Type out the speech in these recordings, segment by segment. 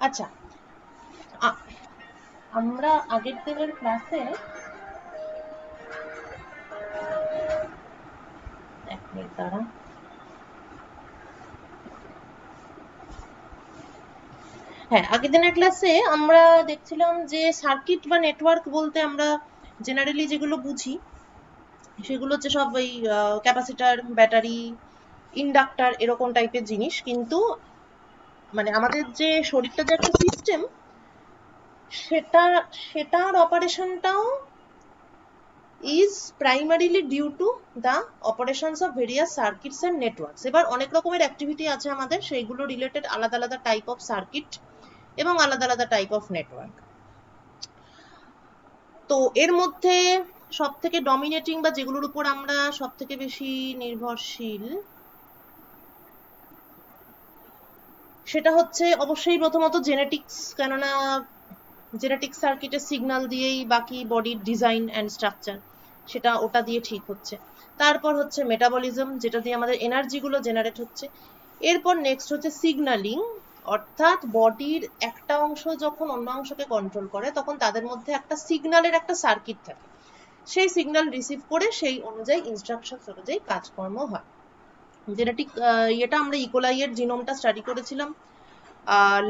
আচ্ছা, আমরা আগের দিনের ক্লাসে এক মিনিট দাঁড়া। হ্যাঁ, আগের দিনের ক্লাসে আমরা দেখছিলাম যে সার্কিট বা নেটওয়ার্ক বলতে আমরা জেনারেলি যেগুলো বুঝি সেগুলো হচ্ছে সব ওই ক্যাপাসিটার, ব্যাটারি, ইন্ডাক্টর এরকম টাইপের জিনিস। কিন্তু মানে আমাদের যে শরীরটা যে একটা সিস্টেম, সেটা সেটার অপারেশনটাও is primarily due to the operations of various circuits and networks। এবার অনেক রকমের অ্যাক্টিভিটি আছে আমাদের, সেইগুলো রিলেটেড আলাদা আলাদা টাইপ অফ সার্কিট এবং আলাদা আলাদা টাইপ অফ নেটওয়ার্ক। তো এর মধ্যে সব থেকে ডমিনেটিং বা যেগুলোর উপর আমরা সব থেকে বেশি নির্ভরশীল, সেটা হচ্ছে অবশ্যই প্রথমত জেনেটিক্স। কেননা জেনেটিক সার্কিটের সিগন্যাল দিয়েই বাকি বডির ডিজাইন অ্যান্ড স্ট্রাকচার সেটা ওটা দিয়ে ঠিক হচ্ছে। তারপর হচ্ছে মেটাবলিজম, যেটা দিয়ে আমাদের এনার্জিগুলো জেনারেট হচ্ছে। এরপর নেক্সট হচ্ছে সিগন্যালিং, অর্থাৎ বডির একটা অংশ যখন অন্য অংশকে কন্ট্রোল করে তখন তাদের মধ্যে একটা সিগন্যালের একটা সার্কিট থাকে, সেই সিগন্যাল রিসিভ করে সেই অনুযায়ী ইনস্ট্রাকশন অনুযায়ী কাজকর্ম হয়। জেনেটিক এটা আমরা ইকোলাইয়ের জিনোমটা স্টাডি করেছিলাম।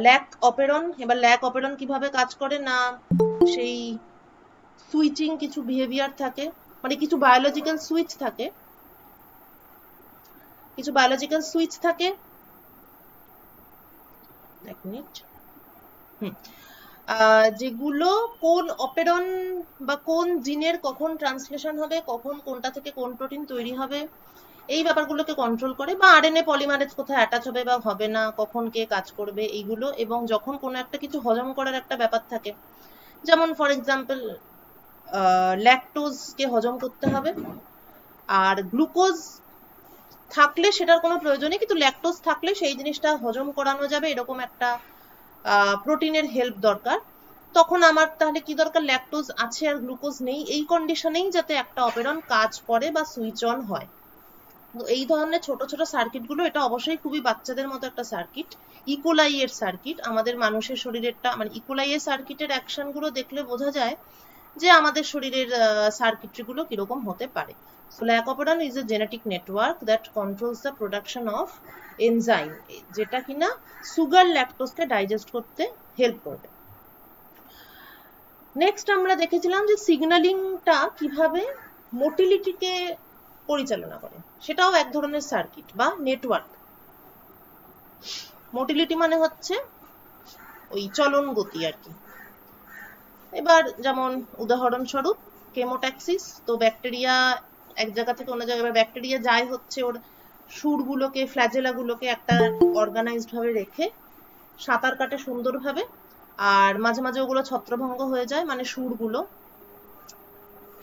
ল্যাক অপেরন, এবার ল্যাক অপেরন কিভাবে কাজ করে না, সেই সুইচিং কিছু বিহেভিয়ার থাকে, মানে কিছু বায়োলজিক্যাল সুইচ থাকে, কিছু বায়োলজিক্যাল সুইচ থাকে। এক মিনিট। যেগুলো কোন অপেরন বা কোন জিনের কখন ট্রান্সলেশন হবে, কখন কোনটা থেকে কোন প্রোটিন তৈরি হবে, এই ব্যাপারগুলোকে কন্ট্রোল করে। বা আরএনএ পলিমারেজ কোথায় অ্যাটাচ হবে বা হবে না, কখন কে কাজ করবে, এইগুলো। এবং যখন কোনো একটা কিছু হজম করার একটা ব্যাপার থাকে, যেমন ফর এক্সাম্পল ল্যাকটোজকে হজম করতে হবে, আর গ্লুকোজ থাকলে সেটার কোনো প্রয়োজন নেই, কিন্তু ল্যাকটোজ থাকলে সেই জিনিসটা হজম করানো যাবে, এরকম একটা প্রোটিনের হেল্প দরকার। তখন আমার তাহলে কি দরকার, ল্যাকটোজ আছে আর গ্লুকোজ নেই, এই কন্ডিশনেই যাতে একটা অপেরন কাজ করে বা সুইচ অন হয়। তো এই ধরনের ছোট ছোট সার্কিট গুলো, এটা অবশ্যই খুবই বাচ্চাদের মতো একটা সার্কিট, ইকোলাই এর সার্কিট। আমাদের মানুষের শরীরেরটা মানে ইকোলাই এর সার্কিটের অ্যাকশন গুলো দেখলে বোঝা যায় যে আমাদের শরীরের সার্কিটরি গুলো কিরকম হতে পারে। So lac operon is a genetic network that controls the production of enzyme, যেটা কিনা সুগার ল্যাকটোজকে ডাইজেস্ট করতে হেল্প করবে। নেক্সট আমরা দেখেছিলাম যে সিগন্যালিংটা কিভাবে মোটিলিটিকে পরিচালনা করে, সেটাও এক ধরনের সার্কিট বা নেটওয়ার্ক। মোটিলিটি মানে হচ্ছে ওই চলন গতি আর কি। এবার যেমন উদাহরণস্বরূপ কেমোট্যাক্সিস, তো ব্যাকটেরিয়া এক জায়গা থেকে অন্য জায়গায়, ব্যাকটেরিয়া যায় হচ্ছে ওর সুরগুলোকে, ফ্ল্যাজেলাগুলোকে একটা অর্গানাইজড ভাবে রেখে সাঁতার কাটে সুন্দরভাবে, আর মাঝে মাঝে ওগুলো ছত্রভঙ্গ হয়ে যায়, মানে সুরগুলো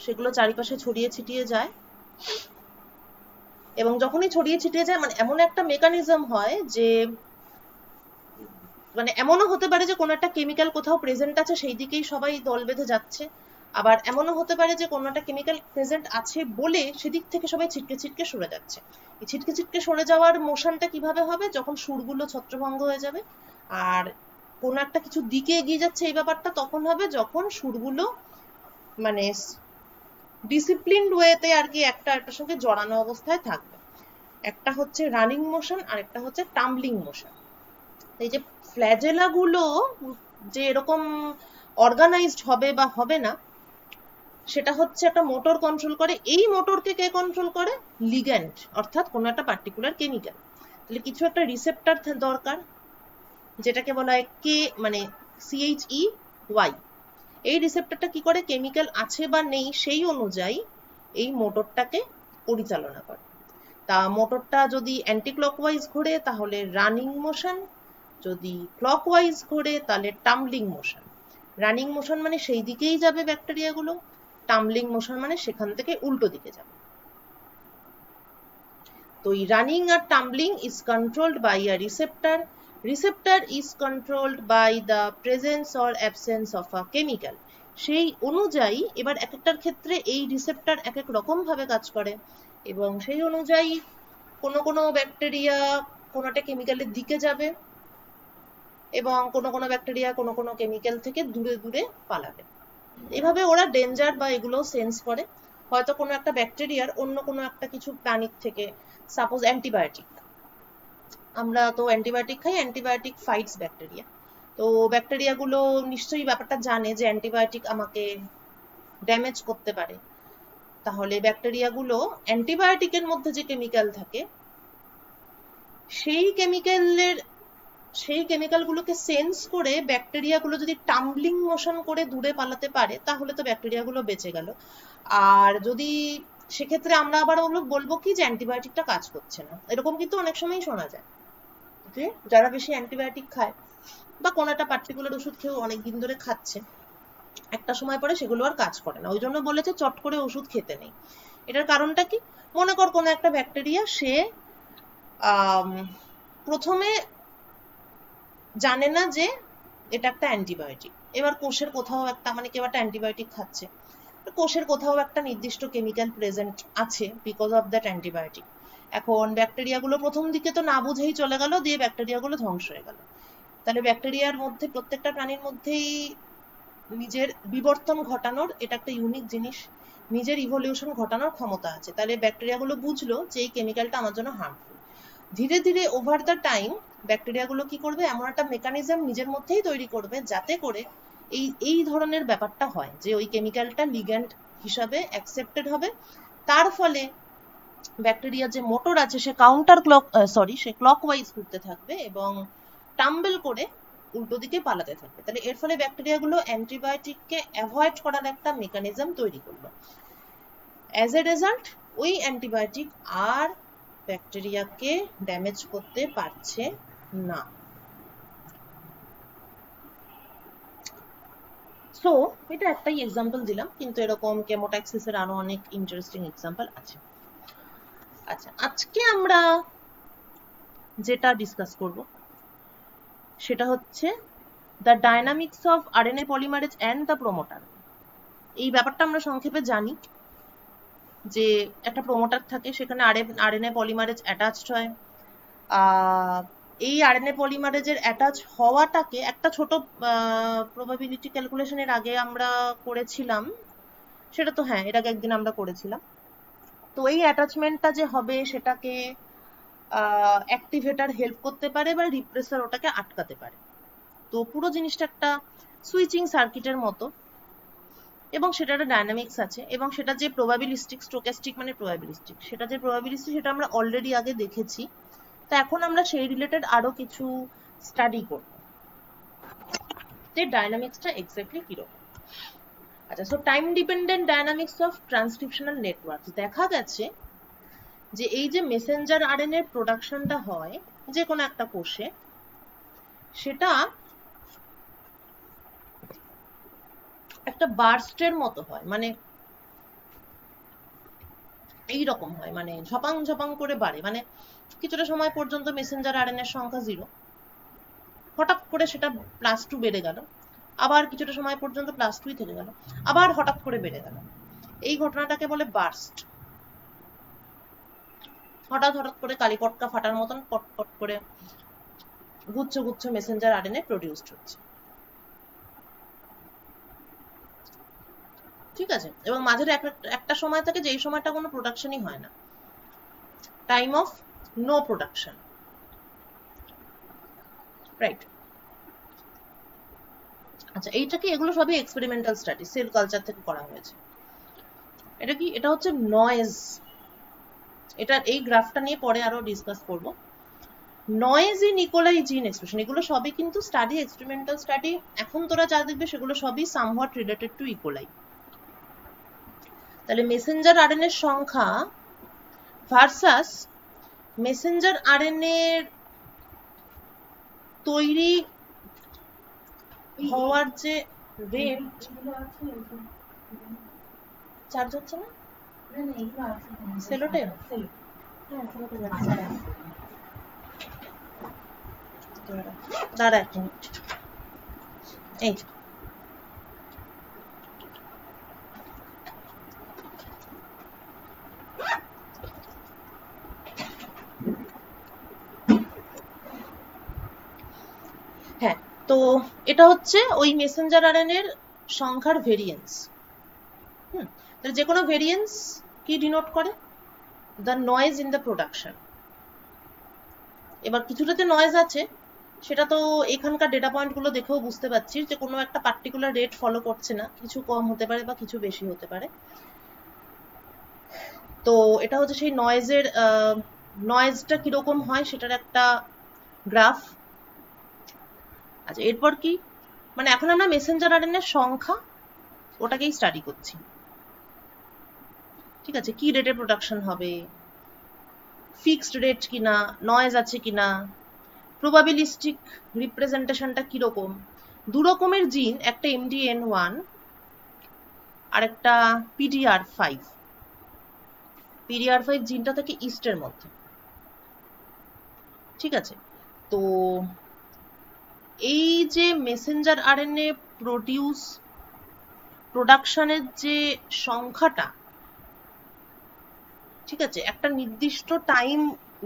সেগুলো চারিপাশে ছড়িয়ে ছিটিয়ে যায়। এবং যখনই ছড়িয়ে ছিটিয়ে যায়, মানে এমন একটা মেকানিজম হয় যে, মানে এমনও হতে পারে যে কোনো একটা কেমিক্যাল কোথাও প্রেজেন্ট আছে, সেই দিকেই সবাই দল বেঁধে যাচ্ছে। আবার এমনও হতে পারে যে কোনো একটা কেমিক্যাল প্রেজেন্ট আছে বলে সেদিক থেকে সবাই ছিটকে ছিটকে সরে যাচ্ছে। এই ছিটকে ছিটকে সরে যাওয়ার মোশনটা কিভাবে হবে, যখন সুরগুলো ছত্রভঙ্গ হয়ে যাবে। আর কোনো একটা কিছু দিকে এগিয়ে যাচ্ছে এই ব্যাপারটা তখন হবে যখন সুরগুলো মানে ডিসিপ্লিনড ওয়েতে আর কি একটা একটার সঙ্গে জড়ানো অবস্থায় থাকবে। একটা হচ্ছে রানিং মোশন আর একটা হচ্ছে টাম্বলিং মোশন। এই যে ফ্ল্যাজেলা গুলো যে এরকম অর্গানাইজড হবে বা হবে না, সেটা হচ্ছে একটা মোটর কন্ট্রোল করে। এই মোটরকে কে কন্ট্রোল করে, লিগ্যান্ড, অর্থাৎ কোনো একটা পার্টিকুলার কেমিক্যাল। তাহলে কিছু একটা রিসেপ্টর দরকার, যেটাকে বলা হয় কে, মানে CHE ওয়াই। এই রিসেপ্টরটা কি করে, কেমিক্যাল আছে বা নেই সেই অনুযায়ী এই মোটরটাকে পরিচালনা করে। তা মোটরটা যদি অ্যান্টি ক্লকওয়াইজ ঘোরে তাহলে রানিং মোশন, যদি ক্লকওয়াইজ ঘোরে তাহলে টাম্বলিং মোশন। রানিং মোশন মানে সেই দিকেই যাবে ব্যাকটেরিয়াগুলো, টাম্বলিং মোশন মানে সেখান থেকে উল্টো দিকে যাবে। তো এই রানিং আর tumbling is controlled by a receptor. Receptor is controlled by the presence or absence of a chemical. সেই অনুযায়ী এবার এক একটার ক্ষেত্রে এই রিসেপ্টর এক এক রকম ভাবে কাজ করে, এবং সেই অনুযায়ী কোনো কোনো ব্যাকটেরিয়া কোনো একটা কেমিক্যালের দিকে যাবে, এবং কোনো কোনো ব্যাকটেরিয়া কোনো কোনো কেমিক্যাল থেকে দূরে দূরে পালাবে। এভাবে ওরা ডেঞ্জার বা এগুলো সেন্স করে। হয়তো কোনো একটা ব্যাকটেরিয়ার অন্য কোনো একটা কিছু প্রাণীর থেকে, সাপোজ অ্যান্টিবায়োটিক, আমরা তো অ্যান্টিবায়োটিক খাই, অ্যান্টিবায়োটিক ফাইটস ব্যাকটেরিয়া। তো ব্যাকটেরিয়াগুলো নিশ্চয়ই ব্যাপারটা জানে যে অ্যান্টিবায়োটিক আমাকে ড্যামেজ করতে পারে। তাহলে ব্যাকটেরিয়াগুলো অ্যান্টিবায়োটিকের মধ্যে যে কেমিক্যাল থাকে সেই কেমিক্যালগুলোকে সেন্স করে ব্যাকটেরিয়াগুলো যদি টাম্বলিং মোশন করে দূরে পালাতে পারে তাহলে তো ব্যাকটেরিয়াগুলো বেঁচে গেল। আর যদি সেক্ষেত্রে আমরা আবার বলবো কি যে অ্যান্টিবায়োটিকটা কাজ করছে না। এরকম কিন্তু অনেক সময় শোনা যায় যে যারা বেশি অ্যান্টিবায়োটিক খায় বা কোনো একটা পার্টিকুলার ওষুধ খেয়েও অনেকদিন ধরে খাচ্ছে, একটা সময় পরে সেগুলো আর কাজ করে না। ওই জন্য বলেছে চট করে ওষুধ খেতে নেই। এটার কারণটা কি? মনে কর কোনো একটা ব্যাকটেরিয়া সে প্রথমে জানে না যে এটা একটা অ্যান্টিবায়োটিক। এবার কোষের কোথাও একটা, মানে কেউ একটা অ্যান্টিবায়োটিক খাচ্ছে, কোষের কোথাও একটা নির্দিষ্ট কেমিক্যাল প্রেজেন্ট আছে বিকজ অফ দ্যাট অ্যান্টিবায়োটিক। এখন ব্যাকটেরিয়াগুলো প্রথম দিকে তো না বুঝেই চলে গেল, দিয়ে ব্যাকটেরিয়াগুলো ধ্বংস হয়ে গেল। তাহলে ব্যাকটেরিয়ার মধ্যে, প্রত্যেকটা প্রাণীর মধ্যেই নিজের বিবর্তন ঘটানোর, এটা একটা ইউনিক জিনিস, নিজের ইভলিউশন ঘটানোর ক্ষমতা আছে। তাহলে ব্যাকটেরিয়াগুলো বুঝলো যে এই কেমিক্যালটা আমার জন্য হার্মফুল। ধীরে ধীরে ওভার দ্য টাইম ব্যাকটেরিয়াগুলো কি করবে, এমন একটা মেকানিজম নিজের মধ্যেই তৈরি করবে যাতে করে এই ধরনের ব্যাপারটা হয় যে ওই কেমিক্যালটা লিগ্যান্ড হিসাবে অ্যাকসেপ্টেড হবে। তার ফলে ব্যাকটেরিয়া যে মোটর আছে সে ক্লকওয়াইজ ঘুরতে থাকবে এবং টাম্বেল করে উল্টো দিকে পালাতে থাকবে। তাহলে এর ফলে ব্যাকটেরিয়াগুলো অ্যান্টিবায়োটিককে অ্যাভয়েড করার একটা মেকানিজম তৈরি করলো। অ্যাজ এ রেজাল্ট ওই অ্যান্টিবায়োটিক আর ব্যাকটেরিয়াকে ড্যামেজ করতে পারছে না। সো এটা একটাই এক্সাম্পল দিলাম, কিন্তু এরকম কেমোটাক্সিসের আরো অনেক ইন্টারেস্টিং এক্সাম্পল আছে। আচ্ছা, আজকে আমরা যেটা ডিসকাস করব সেটা হচ্ছে the dynamics of RNA polymerase and the promoter. এই ব্যাপারটা আমরা সংক্ষেপে জানি যে একটা প্রোমোটার থাকে, সেখানে আরএনএ পলিমারেজ অ্যাটাচড হয়। এই আরএনএ পলিমারেজের অ্যাটাচ হওয়াটাকে একটা ছোট প্রবাবিলিটি ক্যালকুলেশনের আগে আমরা করেছিলাম, সেটা তো হ্যাঁ এর আগে একদিন আমরা করেছিলাম। তো এই অ্যাটাচমেন্টটা যে হবে সেটাকে অ্যাক্টিভেটার হেল্প করতে পারে বা রিপ্রেসার ওটাকে আটকাতে পারে। তো পুরো জিনিসটা একটা সুইচিং সার্কিটের মতো, এবং সেটা একটা ডায়নামিক্স আছে, এবং সেটা যে প্রবাবিলিস্টিক, স্টোক্যাস্টিক মানে প্রবাবিলিস্টিক, সেটা যে প্রবাবিলিস্টিক সেটা আমরা অলরেডি আগে দেখেছি। তো এখন আমরা সেই রিলেটেড আরো কিছু স্টাডি করব যে ডায়নামিক্সটা এক্স্যাক্টলি কিরকম। আচ্ছা, so time dependent dynamics of transcriptional network. দেখা গেছে যে এই যে মেসেঞ্জার আরএনএ প্রোডাকশনটা হয় যে কোনো একটা কোষে, সেটা একটা বার্স্টের মতো হয়, মানে এই রকম হয়, মানে ঝপাং ঝপাং করে বাড়ে। মানে কিছুটা সময় পর্যন্ত মেসেঞ্জার আরএনএ এর সংখ্যা 0, হঠাৎ করে সেটা +2 বেড়ে গেল, আবার কিছুটা সময় পর্যন্ত +2 থেকে গেল, আবার হঠাৎ করে বেড়ে গেল। এই ঘটনাটাকে বলে বার্স্ট। হঠাৎ হঠাৎ করে কালিপটকা ফাটার মতন পটপট করে গুচ্ছ গুচ্ছ মেসেঞ্জার আরএনএ প্রডিউসড হচ্ছে। ঠিক আছে, এবং মাঝের একটা সময় থাকে যে এই সময়টা কোনো প্রোডাকশনই হয় না, time of no production, right? আচ্ছা, এগুলো সবই এক্সপেরিমেন্টাল স্টাডি, সেল কালচার থেকে করা হয়েছে। এটা হচ্ছে নয়েজ। এই গ্রাফটা নিয়ে পরে আরো ডিসকাস করব। নয়েজ ইন ইকোলাই জিন এক্সপ্রেশন, এগুলো সবই কিন্তু স্টাডি, এক্সপেরিমেন্টাল স্টাডি। এখন তোরা যা দেখবে সেগুলো সবই সামহাট রিলেটেড টু ইকোলাই। তাহলে মেসেঞ্জার আরএনএ এর সংখ্যা ভার্সাস মেসেঞ্জার আরএনএ এর তৈরি হওয়ার যে রেট। চার্জ হচ্ছে না সেলোটেপ? দাঁড়া এক মিনিট, এই হ্যাঁ, তো এটা হচ্ছে ওই মেসেঞ্জার আরএনএ এর সংখ্যার ভেরিয়েন্স। তাহলে যে কোনো ভেরিয়েন্স কি ডিনোট করে? The noise in the production. এবার কিছুটাতে নয়েজ আছে, সেটা তো এখানকার ডেটা পয়েন্ট গুলো দেখেও বুঝতে পারছি যে কোনো একটা পার্টিকুলার রেট ফলো করছে না, কিছু কম হতে পারে বা কিছু বেশি হতে পারে। তো এটা হচ্ছে সেই নয়েজের, নয়েজটা কিরকম হয় সেটার একটা গ্রাফ। আচ্ছা, এরপর কি, মানে এখন আমরা মেসেঞ্জার আরএনএ এর সংখ্যা ওটাকেই স্টাডি করছি। ঠিক আছে, কি রেটে প্রোডাকশন হবে, ফিক্সড রেট কিনা, নয়েজ আছে কিনা, প্রবাবিলিস্টিক রিপ্রেজেন্টেশনটা কিরকম। দু রকমের জিন, একটা MDN1 আর একটা PDR5। PDR5 জিনটা থাকে ইস্টের মধ্যে। ঠিক আছে, তো এই যে মেসেঞ্জার আরএনএ প্রোডাকশনের যে সংখ্যাটা, ঠিক আছে, একটা নির্দিষ্ট টাইম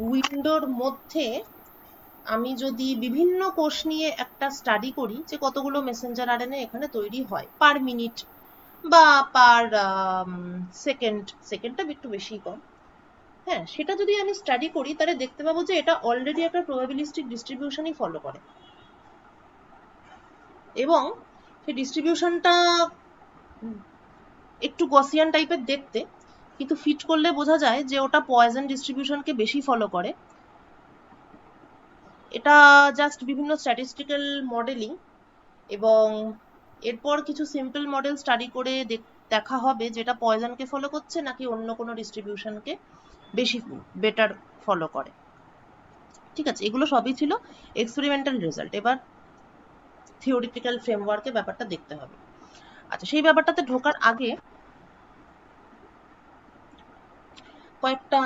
উইন্ডোর মধ্যে আমি যদি বিভিন্ন কোষ নিয়ে একটা স্টাডি করি যে কতগুলো মেসেঞ্জার আরএনএ এখানে তৈরি হয় পার মিনিট বা পার সেকেন্ড, সেকেন্ডটা একটু বেশি কম, হ্যাঁ, সেটা যদি আমি স্টাডি করি তাহলে দেখতে পাবো যে এটা অলরেডি একটা প্রবাবিলিস্টিক ডিস্ট্রিবিউশনই ফলো করে, এবং সেই ডিস্ট্রিবিউশনটা একটু গসিয়ান টাইপের দেখতে, কিন্তু ফিট করলে বোঝা যায় যে ওটা পয়জন ডিস্ট্রিবিউশনকে বেশি ফলো করে। এটা জাস্ট বিভিন্ন স্ট্যাটিস্টিক্যাল মডেলিং, এবং এরপর কিছু সিম্পল মডেল স্টাডি করে দেখা হবে যেটা পয়জনকে ফলো করছে নাকি অন্য কোনো ডিস্ট্রিবিউশনকে বেশি বেটার ফলো করে। ঠিক আছে, এগুলো সবই ছিল এক্সপেরিমেন্টাল রেজাল্ট। এবার থিওরিটিক্যাল ফ্রেমওয়ার্কে ব্যাপারটা দেখতে হবে। আচ্ছা, সেই ব্যাপারটাতে ঢোকার আগে কয়েকটা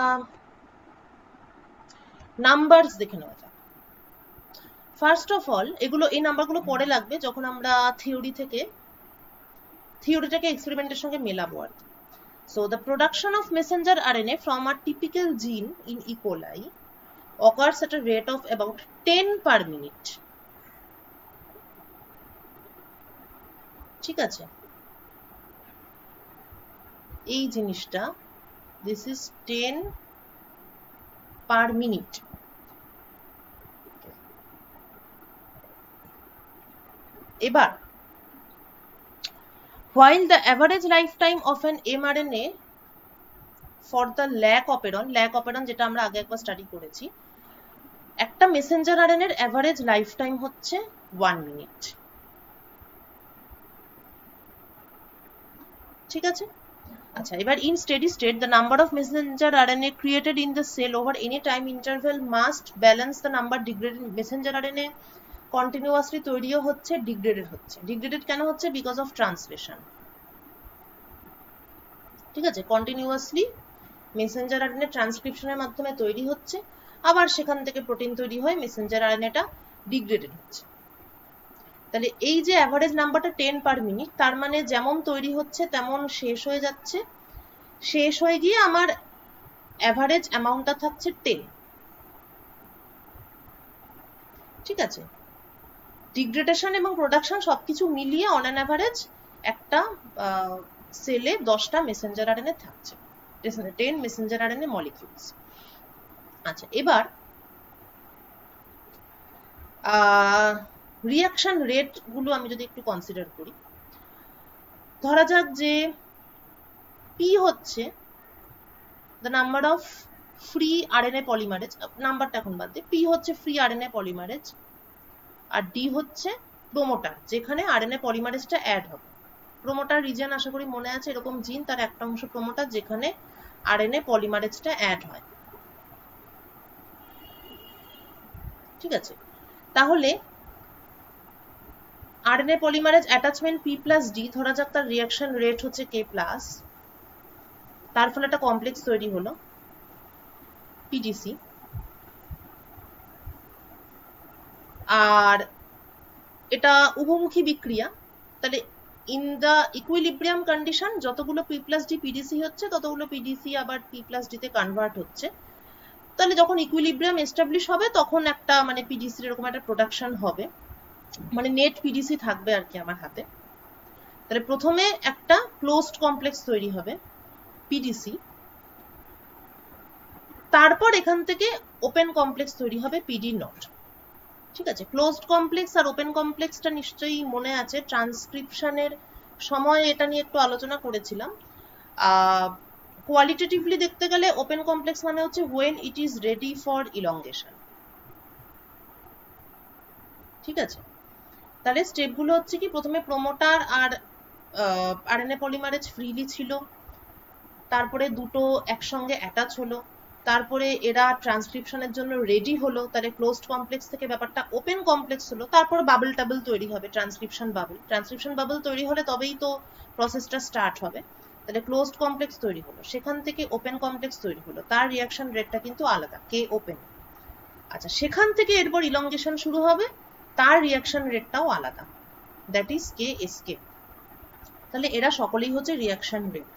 নাম্বারস দেখে নেওয়া যাক। ফার্স্ট অফ অল, এগুলো, এই নাম্বারগুলো পরে লাগবে যখন আমরা থিওরিটাকে এক্সপেরিমেন্টের সঙ্গে মেলাবো আর কি। So the production of messenger RNA from a typical gene in E. coli occurs at a rate of about 10 per minute. ঠিক আছে, এই জিনিসটা, this is 10 per minute. এবার while the average lifetime of an mRNA for the lac operon যেটা আমরা আগে একবার study করেছি, একটা মেসেঞ্জার আরএনএ এর অ্যাভারেজ লাইফ টাইম হচ্ছে 1 মিনিট। ঠিক আছে, আচ্ছা, এবার in steady state the number of messenger RNA created in the cell over any time interval must balance the number degraded messenger RNA continuously তৈরিও হচ্ছে, ডিগ্রেডেড হচ্ছে। Degraded কেন হচ্ছে? Because of translation. ঠিক আছে, কন্টিনিউয়াসলি মেসেঞ্জার আরএনএ ট্রান্সক্রিপশনের মাধ্যমে তৈরি হচ্ছে, আবার সেখান থেকে প্রোটিন তৈরি হয়, মেসেঞ্জার আরএনএটা ডিগ্রেডেড হচ্ছে। তাহলে এই যে অ্যাভারেজ নাম্বারটা 10 পার মিনিট, তার মানে যেমন তৈরি হচ্ছে তেমন শেষ হয়ে যাচ্ছে, শেষ হয়ে গিয়ে আমার অ্যাভারেজ অ্যামাউন্টটা থাকছে 10। ঠিক আছে, ডিগ্রেডেশন এবং প্রোডাকশন সবকিছু মিলিয়ে অন অ্যান অ্যাভারেজ একটা সেলে 10টা মেসেঞ্জার আরএনএ থাকছে, 10 মেসেঞ্জার আরএনএ মলিকিউলস। আচ্ছা, এবার রিঅ্যাকশন রেট গুলো আমি যদি একটু কনসিডার করি, ধরা যাক যে পি হচ্ছে the number of free RNA polymerase, নাম্বারটা এখন বাদ দিয়ে, পি হচ্ছে ফ্রি আরএনএ পলিমারেজ, আর ডি হচ্ছে প্রোমোটার, যেখানে আরএনএ পলিমারেজটা অ্যাড হবে। প্রোমোটার রিজন আশা করি মনে আছে, এরকম জিন তার একটা অংশ প্রোমোটার যেখানে আরএনএ পলিমারেজটা অ্যাড হয়। ঠিক আছে, তাহলে RNA polymerase attachment P plus D, ধরা যাক তার রিঅ্যাকশন রেট হচ্ছে কে প্লাস, তার ফলে একটা কমপ্লেক্স তৈরি হলো পিডিসি, আর এটা উভমুখী বিক্রিয়া। তাহলে ইন দা ইকুইলিব্রিয়াম কন্ডিশন যতগুলো পি প্লাস ডি পিডিসি হচ্ছে ততগুলো পিডিসি আবার পি প্লাস ডিতে কনভার্ট হচ্ছে। তাহলে যখন ইকুইলিব্রিয়াম এস্টাবলিশ হবে তখন একটা মানে পিডিসির এরকম একটা প্রোডাকশন হবে। মানে নেট পিডিসি থাকবে আর কি আমার হাতে। তাহলে প্রথমে একটা ক্লোজড কমপ্লেক্স তৈরি হবে পিডিসি, তারপর এখান থেকে ওপেন কমপ্লেক্স তৈরি হবে পিডি নট। ঠিক আছে, ক্লোজড কমপ্লেক্স আর ওপেন কমপ্লেক্সটা নিশ্চয়ই মনে আছে, ট্রান্সক্রিপশনের সময় এটা নিয়ে একটু আলোচনা করেছিলাম। কোয়ালিটেটিভলি দেখতে গেলে ওপেন কমপ্লেক্স মানে হচ্ছে when it is ready for elongation। ঠিক আছে, তাহলে স্টেপগুলো হচ্ছে কি, প্রথমে প্রোমোটার আর আরএনএ পলিমারেজ ফ্রিলি ছিল, তারপরে দুটো একসঙ্গে অ্যাটাচ হলো, তারপরে এরা ট্রান্সক্রিপশনের জন্য রেডি হলো, তাহলে ক্লোজড কমপ্লেক্স থেকে ব্যাপারটা ওপেন কমপ্লেক্স হলো, তারপর বাবল টাবল তৈরি হবে, ট্রান্সক্রিপশন বাবল তৈরি হলে তবেই তো প্রসেসটা স্টার্ট হবে। তাহলে ক্লোজড কমপ্লেক্স তৈরি হলো, সেখান থেকে ওপেন কমপ্লেক্স তৈরি হলো, তার রিয়াকশন রেটটা কিন্তু আলাদা, কে ওপেন। আচ্ছা, সেখান থেকে এরপর ইলংগেশন শুরু হবে, তার রিয়াকশন রেটটাও আলাদা, দ্যাট ইজ কে এসকে। তাহলে এরা সকলেই হচ্ছে রিয়াকশন রেট।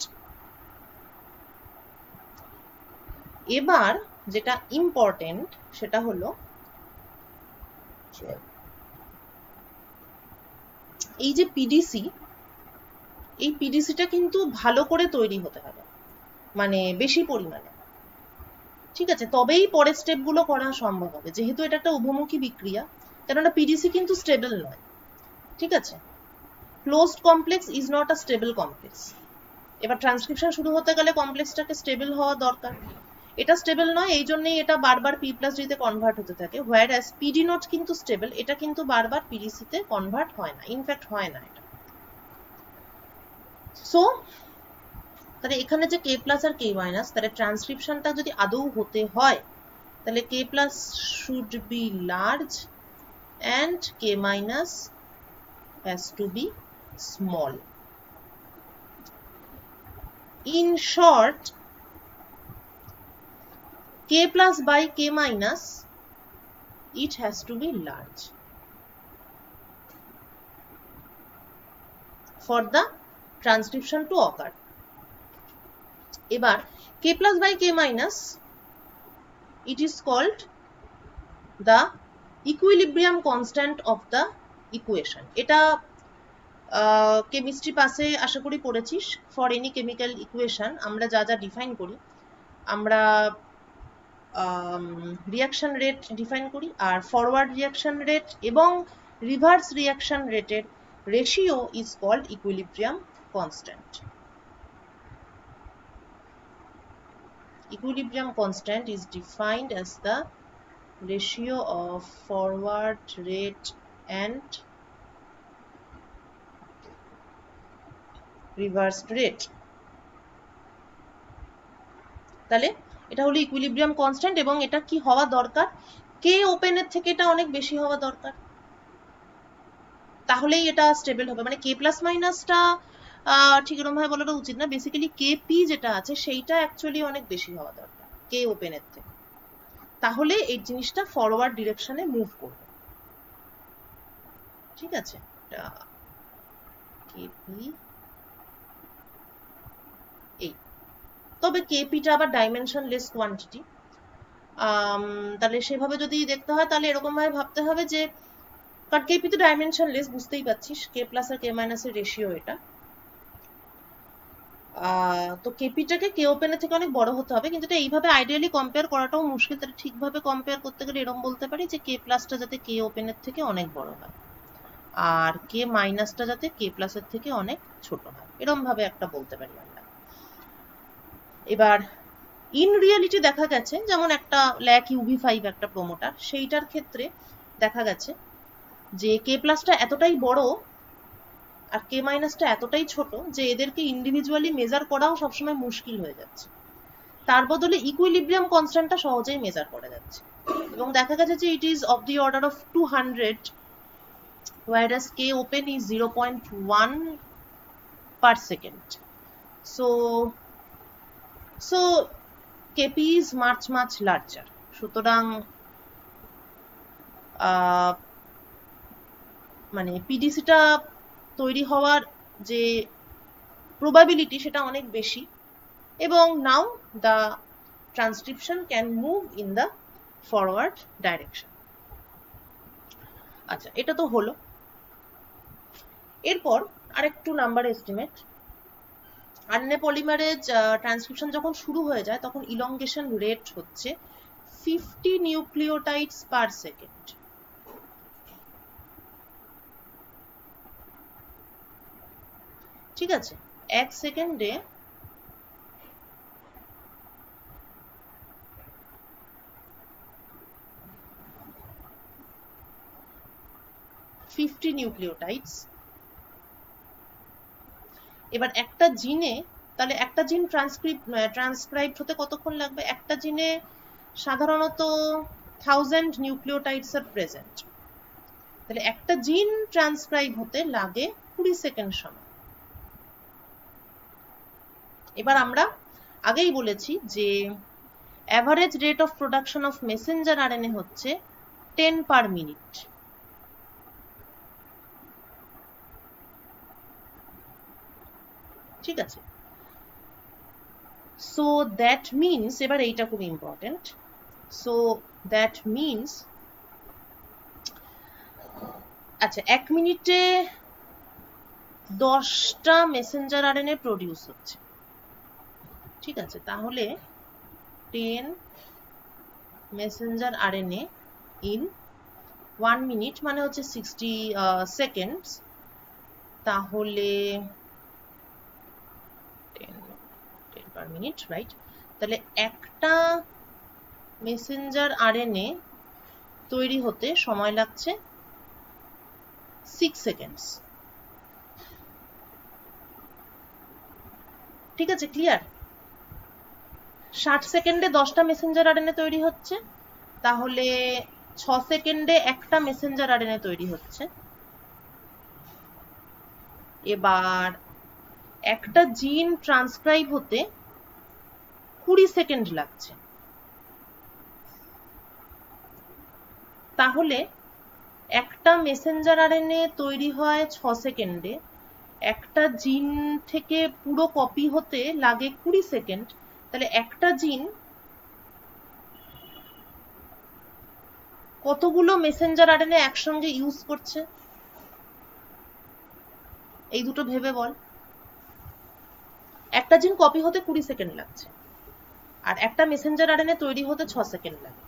এবার যেটা ইম্পর্টেন্ট সেটা হলো এই যে পিডিসি, এই পিডিসিটা কিন্তু ভালো করে তৈরি হতে হবে, মানে বেশি পরিমাণে। ঠিক আছে, তবেই পরের স্টেপগুলো করা সম্ভব হবে, যেহেতু এটা একটা উভমুখী বিক্রিয়া, কেননা পিডিসি কিন্তু স্টেবল নয়। ঠিক আছে, closed complex is not a stable complex. এবার ট্রান্সক্রিপশন শুরু হতে গেলে কমপ্লেক্সটাকে স্টেবল হওয়া দরকার, এটা স্টেবল নয়, এই জন্যই এটা বারবার পি প্লাস ডি তে কনভার্ট হতে থাকে, হোয়ার অ্যাজ পিডি নট কিন্তু স্টেবল, এটা কিন্তু বারবার পিডিসি তে কনভার্ট হয় না, ইনফ্যাক্ট হয় না এটা। সো তাহলে এখানে যে কে প্লাস আর কে মাইনাস, তাহলে ট্রান্সক্রিপশনটা যদি আদৌ হতে হয় তাহলে k plus should be large and k minus has to be small. In short, k plus by k minus, it has to be large for the transcription to occur. এবার k plus by k minus, it is called the equilibrium constant of the equation. এটা chemistry পাসে আশা করি পড়েছিস। For any chemical equation আমরা যা যা define করি, আমরা রিয়াকশন রেট ডিফাইন করি, আর ফরওয়ার্ড রিয়াকশন রেট এবং রিভার্স রিয়াকশন রেটের ratio is called equilibrium constant. Equilibrium constant is defined as the ratio of forward rate and reverse rate. তাহলে এটা হলো ইকুইলিব্রিয়াম কনস্ট্যান্ট, এবং এটা কি হওয়া দরকার, কে ওপেনের থেকে এটা অনেক বেশি হওয়া দরকার, তাহলেই এটা স্টেবল হবে। মানে কে প্লাস মাইনাসটা ঠিক এরকম ভাবে বলাটা উচিত না, বেসিক্যালি কে পি যেটা আছে সেইটা অ্যাকচুয়ালি অনেক বেশি হওয়া দরকার কে ওপেনের থেকে, তাহলে এই জিনিসটা ফরওয়ার্ড ডিরেকশনে মুভ করবে। ঠিক আছে, কেপি এই, তবে কেপিটা আবার ডাইমেনশনলেস কোয়ান্টিটি, তাহলে সেভাবে যদি দেখতে হয় তাহলে এরকম ভাবে ভাবতে হবে যে, কারণ কেপি তো ডাইমেনশনলেস, বুঝতেই পারছিস, কে প্লাস আর কে মাইনাসের রেশিও এটা, তো কেপিটাকে কে ওপেনের থেকে অনেক বড় হতে হবে, কিন্তু এটা এইভাবে আইডিয়ালি কম্পেয়ার করাটাও মুশকিল। তাহলে ঠিকভাবে কম্পেয়ার করতে গেলে এরকম বলতে পারি যে কে প্লাসটা যাতে কে ওপেনের থেকে অনেক বড় হয়, আর কে মাইনাসটা যাতে কে প্লাসের থেকে অনেক ছোট হয়, এরকম ভাবে একটা বলতে পারি আমরা। এবার ইন রিয়েলিটি দেখা গেছে, যেমন একটা ল্যাক UV5 একটা প্রোমোটার, সেইটার ক্ষেত্রে দেখা গেছে যে কে প্লাসটা এতটাই বড় আর কে মাইনাসটা এতটাই ছোট যে এদেরকে ইন্ডিভিজুয়ালি মেজার করাও সবসময় মুশকিল হয়ে যাচ্ছে, তার বদলে ইকুইলিব্রিয়াম কনস্ট্যান্টটা সহজেই মেজার করা যাচ্ছে, এবং দেখা গেছে যে it is of the order of 200, whereas k open is 0.1 per second. So kp is much larger. সুতরাং মানে পিডিসিটা তৈরি হওয়ার যে প্রবাবিলিটি সেটা অনেক বেশি, এবং now the transcription can move in the forward direction. আচ্ছা, এটা তো হলো। এরপর আরেকটু number estimate. RNA polymerase transcription যখন শুরু হয়ে যায় তখন ইলংগেশন রেট হচ্ছে 50 নিউক্লিওটাইডস পার সেকেন্ড। ঠিক আছে, 1 সেকেন্ডে 50 নিউক্লিওটাইডস। এবার একটা জিনে, তাহলে একটা জিন ট্রান্সক্রাইব হতে কতক্ষণ লাগবে? একটা জিনে সাধারণত 1000 নিউক্লিওটাইডস আর প্রেজেন্ট, তাহলে একটা জিন ট্রান্সক্রাইব হতে লাগে 20 সেকেন্ড সময়। এবার আমরা আগেই বলেছি যে average rate of production of messenger RNA হচ্ছে 10 পার মিনিট। ঠিক আছে, সো দ্যাট মিনস, এবার এইটা খুব ইম্পর্টেন্ট, সো দ্যাট মিনস, আচ্ছা 1 মিনিটে 10টা মেসেঞ্জার আরএনএ প্রডিউস হচ্ছে। ঠিক আছে, তাহলে 10 মেসেঞ্জার আরএনএ ইন 1 মিনিট মানে হচ্ছে 60 সেকেন্ডস। তাহলে 10 পার মিনিট, রাইট? তাহলে একটা মেসেঞ্জার আরএনএ তৈরি হতে সময় লাগছে 6 সেকেন্ডস। ঠিক আছে, ক্লিয়ার? 60 সেকেন্ডে 10টা মেসেঞ্জার আরএনএ তৈরি হচ্ছে, তাহলে 6 সেকেন্ডে একটা মেসেঞ্জার আরএনএ তৈরি হচ্ছে। এবার একটা জিন ট্রান্সক্রাইব হতে 20 সেকেন্ড লাগছে, তাহলে একটা মেসেঞ্জার আরএনএ তৈরি হয় 6 সেকেন্ডে, একটা জিন থেকে পুরো কপি হতে লাগে 20 সেকেন্ড, তাহলে একটা জিন কতগুলো মেসেঞ্জার আরএনএ একসঙ্গে ইউজ করছে? এই দুটো ভেবে বল। একটা জিন কপি হতে 20 সেকেন্ড লাগছে আর একটা মেসেঞ্জার আরএনএ তৈরি হতে 6 সেকেন্ড লাগে,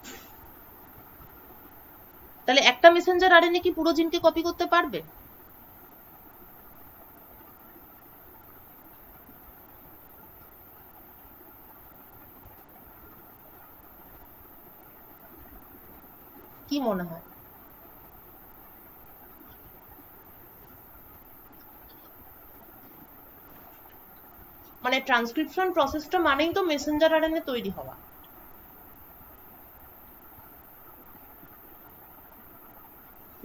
তাহলে একটা মেসেঞ্জার আরএনএ কি পুরো জিনকে কপি করতে পারবে? কি মনে হয়? মানে ট্রান্সক্রিপশন প্রসেসটা মানেই তো মেসেঞ্জার আরএনএ তৈরি হওয়া।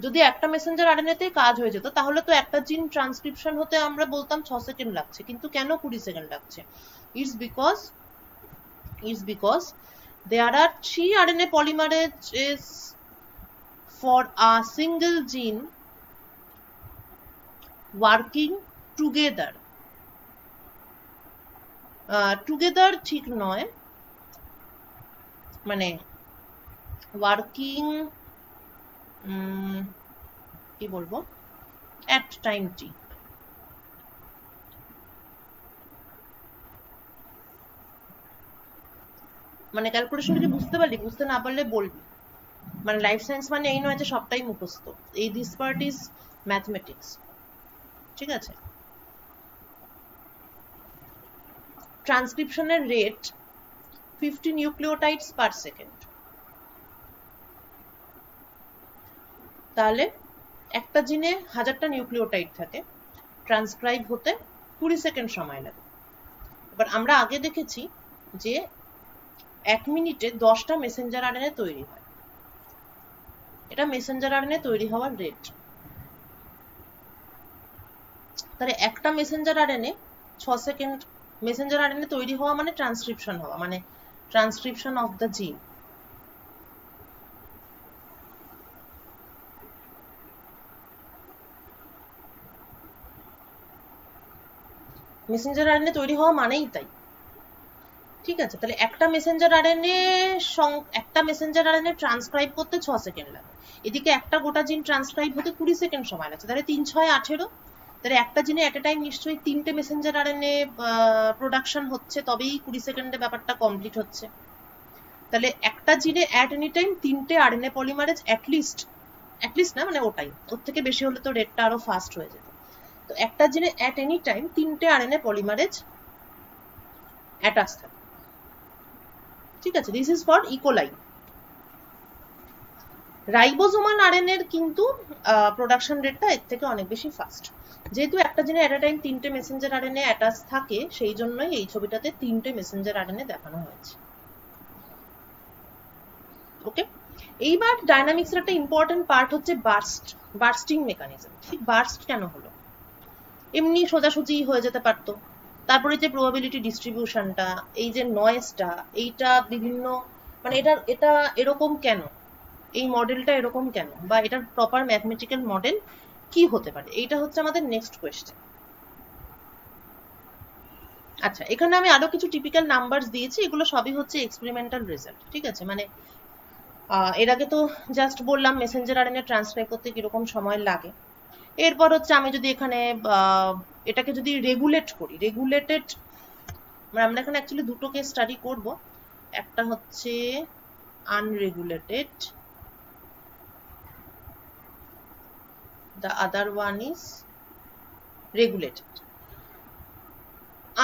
যদি একটা মেসেঞ্জার আরএনএ তে কাজ হয়ে যেত তাহলে তো একটা জিন ট্রান্সক্রিপশন হতে আমরা বলতাম 6 সেকেন্ড লাগছে, কিন্তু কেন 20 সেকেন্ড লাগছে? It's because there are 3 RNA polymerases for a single gene working together. together ঠিক নয়, মানে ওয়ার্কিং, কি বলবো, at time t। মানে ক্যালকুলেশন কি বুঝতে পারলি? বুঝতে না পারলে বলবি। মানে লাইফ সায়েন্স মানে এই নয় যে সবটাই মুখস্থ, এই দিস পার্ট ইজ ম্যাথমেটিক্স। ঠিক আছে, ট্রান্সক্রিপশনের রেট 50 নিউক্লিওটাইডস পার সেকেন্ড। তাহলে একটা জিনে 1000টা নিউক্লিওটাইড থাকে, ট্রান্সক্রাইব হতে 20 সেকেন্ড সময় লাগে। এবার আমরা আগে দেখেছি যে 1 মিনিটে 10টা মেসেঞ্জার আরএনএ তৈরি হয়, এটা মেসেঞ্জার আরএনএ তৈরি হওয়ার রেট। তাহলে একটা messenger RNA 6 second, Messenger RNA তৈরি হওয়া মানে ট্রান্সক্রিপশন হওয়া, মানে ট্রান্সক্রিপশন অফ দ্য জিন। মেসেঞ্জার আরএনএ তৈরি হওয়া মানেই তাই। ঠিক আছে, তাহলে একটা মেসেঞ্জার আরএনএ ট্রান্সক্রাইব করতে 6 সেকেন্ড লাগে, এদিকে একটা গোটা জিন ট্রান্সক্রাইব হতে 20 সেকেন্ড সময় লাগছে, তাহলে 3 6 18, তাহলে একটা জিনে এট এ টাইম নিশ্চয়ই 3টে মেসেঞ্জার আরএনএ প্রোডাকশন হচ্ছে, তবেই 20 সেকেন্ডে ব্যাপারটা কমপ্লিট হচ্ছে। তাহলে একটা জিনে অ্যাট এনি টাইম 3টে আরএনএ পলিমারেজ অ্যাটলিস্ট না মানে ওটাই, ওর থেকে বেশি হলে তো রেটটা আরো ফাস্ট হয়ে যেত। তো একটা জিনে অ্যাট এনি টাইম 3টে আরএনএ পলিমারেজ অ্যাটাচ থাকে, ঠিক আছে। This is for E. coli. Ribosomal RNA এর কিন্তু প্রোডাকশন রেটটা এর থেকে অনেক বেশি ফাস্ট। যেহেতু একটা জিনে অ্যাট আ টাইম 3টে মেসেঞ্জার আরএনএ অ্যাটাচ থাকে, সেই জন্যই এই ছবিটাতে 3টে মেসেঞ্জার আরএনএ দেখানো হয়েছে। ওকে, এইবার ডায়নামিক্সের একটা ইম্পর্টেন্ট পার্ট হচ্ছে বার্স্টিং মেকানিজম। ঠিক বার্স্ট কেন হলো? এমনি সোজাসুজি হয়ে যেতে পারতো। তারপরে যে প্রবাবিলিটি ডিস্ট্রিবিউশনটা, এই যে নয়েজটা, এইটা বিভিন্ন মানে এটা এরকম কেন, এই মডেলটা এরকম কেন, বা এটার প্রপার ম্যাথমেটিক্যাল মডেল কি হতে পারে, এইটা হচ্ছে আমাদের নেক্সট কোয়েশ্চেন। আচ্ছা, এখানে আমি আরো কিছু টিপিক্যাল নাম্বারস দিয়েছি, এগুলো সবই হচ্ছে এক্সপেরিমেন্টাল রেজাল্ট, ঠিক আছে। মানে এর আগে তো জাস্ট বললাম মেসেঞ্জার আরএনএ ট্রান্সক্রাইব করতে কিরকম সময় লাগে। এরপর হচ্ছে আমি যদি এখানে এটাকে যদি রেগুলেট করি, রেগুলেটেড আমরা এখানে অ্যাকচুয়ালি দুটো কেস স্টাডি করব, একটা হচ্ছে unregulated, the other one is regulated.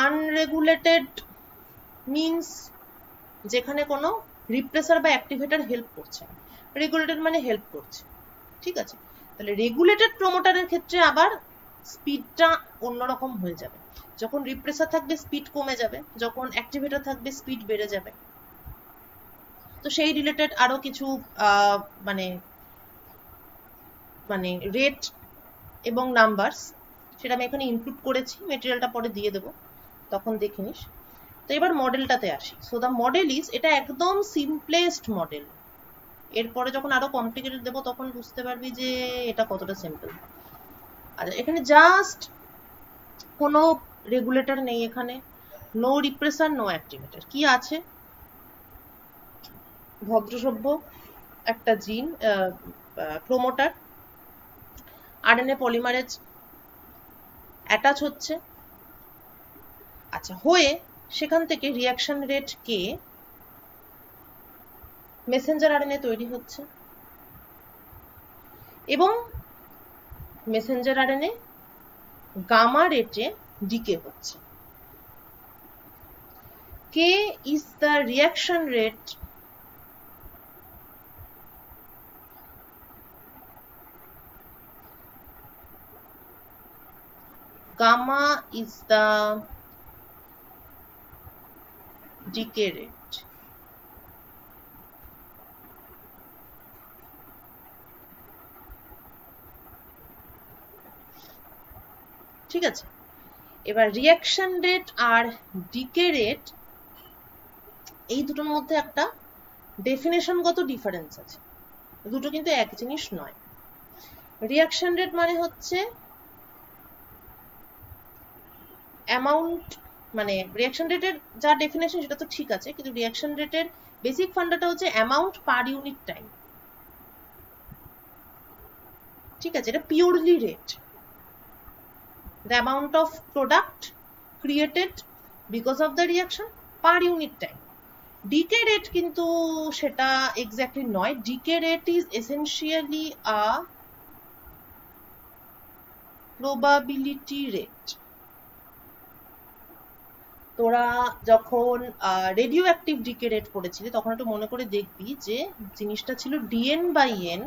Unregulated means যেখানে কোনো রিপ্রেসার বা অ্যাক্টিভেটর হেল্প করছে না, রেগুলেটেড মানে হেল্প করছে, ঠিক আছে। তাহলে রেগুলেটেড প্রমোটারের ক্ষেত্রে আবার স্পিডটা অন্যরকম হয়ে যাবে। যখন রিপ্রেসার থাকবে স্পিড কমে যাবে, যখন অ্যাক্টিভেটর থাকবে স্পিড বেড়ে যাবে। তো সেই রিলেটেড আরো কিছু মানে মানে রেট এবং নাম্বারস, সেটা আমি এখানে ইনক্লুড করেছি, মেটেরিয়ালটা পরে দিয়ে দেবো, তখন দেখে নিস। তো এবার মডেলটাতে আসি। সো দ্য মডেল ইজ, এটা একদম সিম্পলেস্ট মডেল, এরপরে যখন আরো কমপ্লিকেটেড দেবো তখন বুঝতে পারবি যে এটা কতটা সিম্পল। আচ্ছা, এখানে জাস্ট কোনো রেগুলেটর নেই, এখানে নো রিপ্রেসার নো অ্যাক্টিভেটর, কি আছে? ভদ্রসভ্য একটা জিন প্রোমোটার, আরএনএ পলিমারেজ অ্যাটাচ হচ্ছে, আচ্ছা, হয়ে সেখান থেকে reaction rate k, messenger RNA তৈরি হচ্ছে এবং মেসেঞ্জার আরএনএ গামা রেটে ডিকে হচ্ছে। K is the reaction rate gamma is the decay rate. ঠিক আছে, এবার রিঅ্যাকশন রেট আর ডিকে রেট, এই দুটোর মধ্যে একটা ডেফিনেশনগত ডিফারেন্স আছে, দুটো কিন্তু এক জিনিস নয়। রিঅ্যাকশন রেট মানে হচ্ছে অ্যামাউন্ট, মানে রিঅ্যাকশন রেটের যা ডেফিনেশন সেটা তো ঠিক আছে, কিন্তু রিঅ্যাকশন রেটের বেসিক ফান্ডাটা হচ্ছে অ্যামাউন্ট পার ইউনিট টাইম, ঠিক আছে। এটা purely rate, the amount of product created because of the reaction per unit time. Decay rate কিন্তু সেটা exactly নয়, decay rate is essentially a probability rate. তোরা যখন রেডিও অ্যাক্টিভ ডিকে রেট পড়েছিলি তখন একটু মনে করে দেখবি যে জিনিসটা ছিল dn/n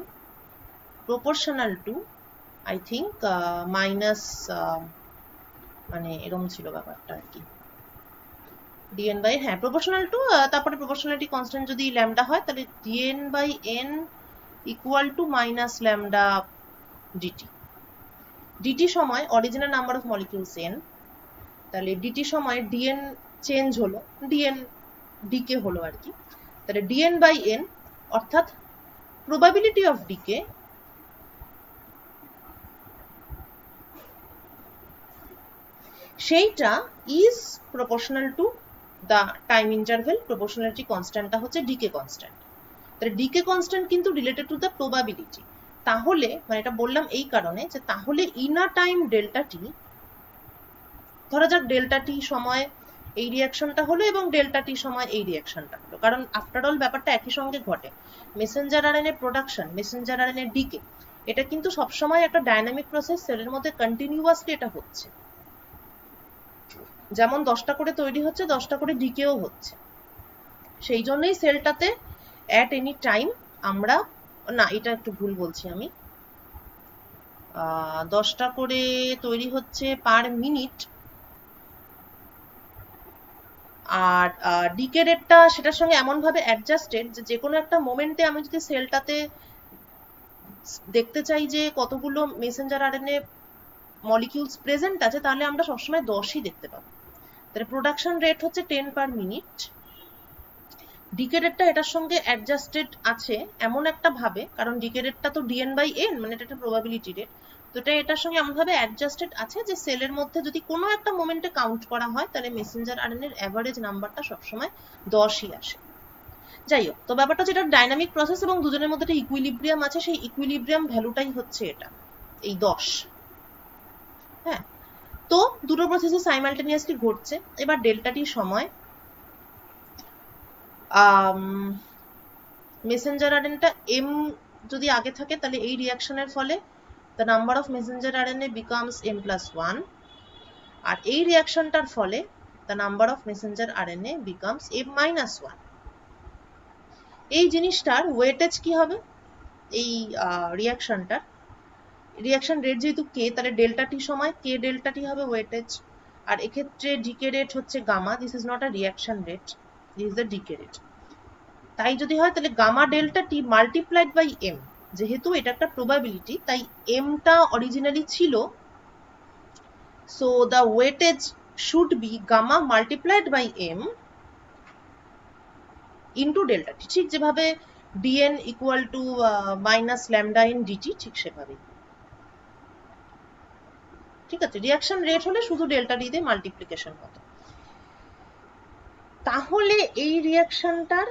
proportional to I think minus, মানে এরকম ছিল ব্যাপারটা আর কি, dn/, হ্যাঁ প্রপোর্শনাল টু, তারপরে প্রপোর্শনালিটি কনস্ট্যান্ট যদি ল্যামডা হয় তাহলে dn/n equal to minus lambda dt. Dt সময় original number of molecules n, তাহলে ডিটি সময় dn চেঞ্জ হলো, dn ডিকে হলো আর কি, তাহলে dn/n অর্থাৎ প্রবাবিলিটি অফ ডিকে সেইটা is proportional to the time interval, proportionality কনস্ট্যান্টটা হচ্ছে ডিকে কনস্ট্যান্ট। তাহলে ডিকে কনস্ট্যান্ট কিন্তু রিলেটেড টু দ্য প্রবাবিলিটি। তাহলে মানে এটা বললাম এই কারণে যে তাহলে ইন আ টাইম ডেল্টা টি, ধরা যাক ডেল্টা টি সময় এই রিয়াকশনটা হলো এবং ডেল্টা টি সময় এই রিয়াকশনটা হলো, কারণ আফটার অল ব্যাপারটা একই সঙ্গে ঘটে। Messenger RNA production, messenger RNA decay, এটা কিন্তু সবসময় একটা ডায়নামিক প্রসেস, সেলের মধ্যে কন্টিনিউয়াসলি এটা হচ্ছে। যেমন 10টা করে তৈরি হচ্ছে, 10টা করে ডিকেও হচ্ছে। সেই জন্যই সেলটাতে অ্যাট এনি টাইম আমরা, না এটা একটু ভুল বলছি আমি, 10টা করে তৈরি হচ্ছে পার মিনিট, আর ডিকে রেটটা সেটার সঙ্গে এমন ভাবে অ্যাডজাস্টেড যে কোনো একটা মোমেন্টে আমি যদি সেলটাতে দেখতে চাই যে কতগুলো মেসেঞ্জার আরএনএ মলিকিউলস প্রেজেন্ট আছে, তাহলে আমরা সবসময় 10ই দেখতে পাবো। তাহলে প্রোডাকশন রেট হচ্ছে 10 পার মিনিট। ডিকে রেটটা এটার সঙ্গে অ্যাডজাস্টেড আছে এমন একটা ভাবে, কারণ ডিকে রেটটা তো dn/n, মানে এটা একটা প্রবাবিলিটি রেট, তো এটা এটার সঙ্গে এমন ভাবে অ্যাডজাস্টেড আছে যে সেলের মধ্যে যদি কোনো একটা মোমেন্টে কাউন্ট করা হয় তাহলে মেসেঞ্জার আরএনএর অ্যাভারেজ নাম্বারটা সবসময় 10ই আসে। যাই হোক, তো ব্যাপারটা যেটা ডাইনামিক প্রসেস এবং দুজনের মধ্যে একটা ইকুইলিব্রিয়াম আছে, সেই ইকুইলিব্রিয়াম ভ্যালুটাই হচ্ছে এটা, এই 10। হ্যাঁ, তো দুটো প্রসেসে সাইমালটেনিয়াসলি ঘটছে। এবার ডেল্টা টি সময় মেসেঞ্জার আরএনএটা m যদি আগে থাকে, তাহলে এই রিয়াকশনের ফলে the number of messenger RNA becomes m+1, আর এই রিয়াকশনটার ফলে the number of messenger RNA becomes m-1। এই জিনিসটার ওয়েটেজ কি হবে, এই রিয়াকশনটার রিয়াকশন রেট যেহেতু k, তাহলে ডেল্টা টি সময় k ডেল্টা টি হবে ওয়েটেজ, আর এক্ষেত্রে ডিকে রেট হচ্ছে gamma. This is not a reaction rate, this is the decay rate. তাই যদি হয় তাহলে gamma delta t multiplied by m, যেহেতু এটা একটা প্রবাবিলিটি তাই mটা অরিজিনালি ছিল, so the weightage should be gamma multiplied by m into delta t, ঠিক যেভাবে dn equal to minus lambda in DT, ঠিক সেভাবেই। ঠিক আছে, রিয়াকশন রেট হলে শুধু ডেল্টা ডি দিয়ে মাল্টিপ্লিকেশন হতো। তাহলে এই রিয়াকশনটার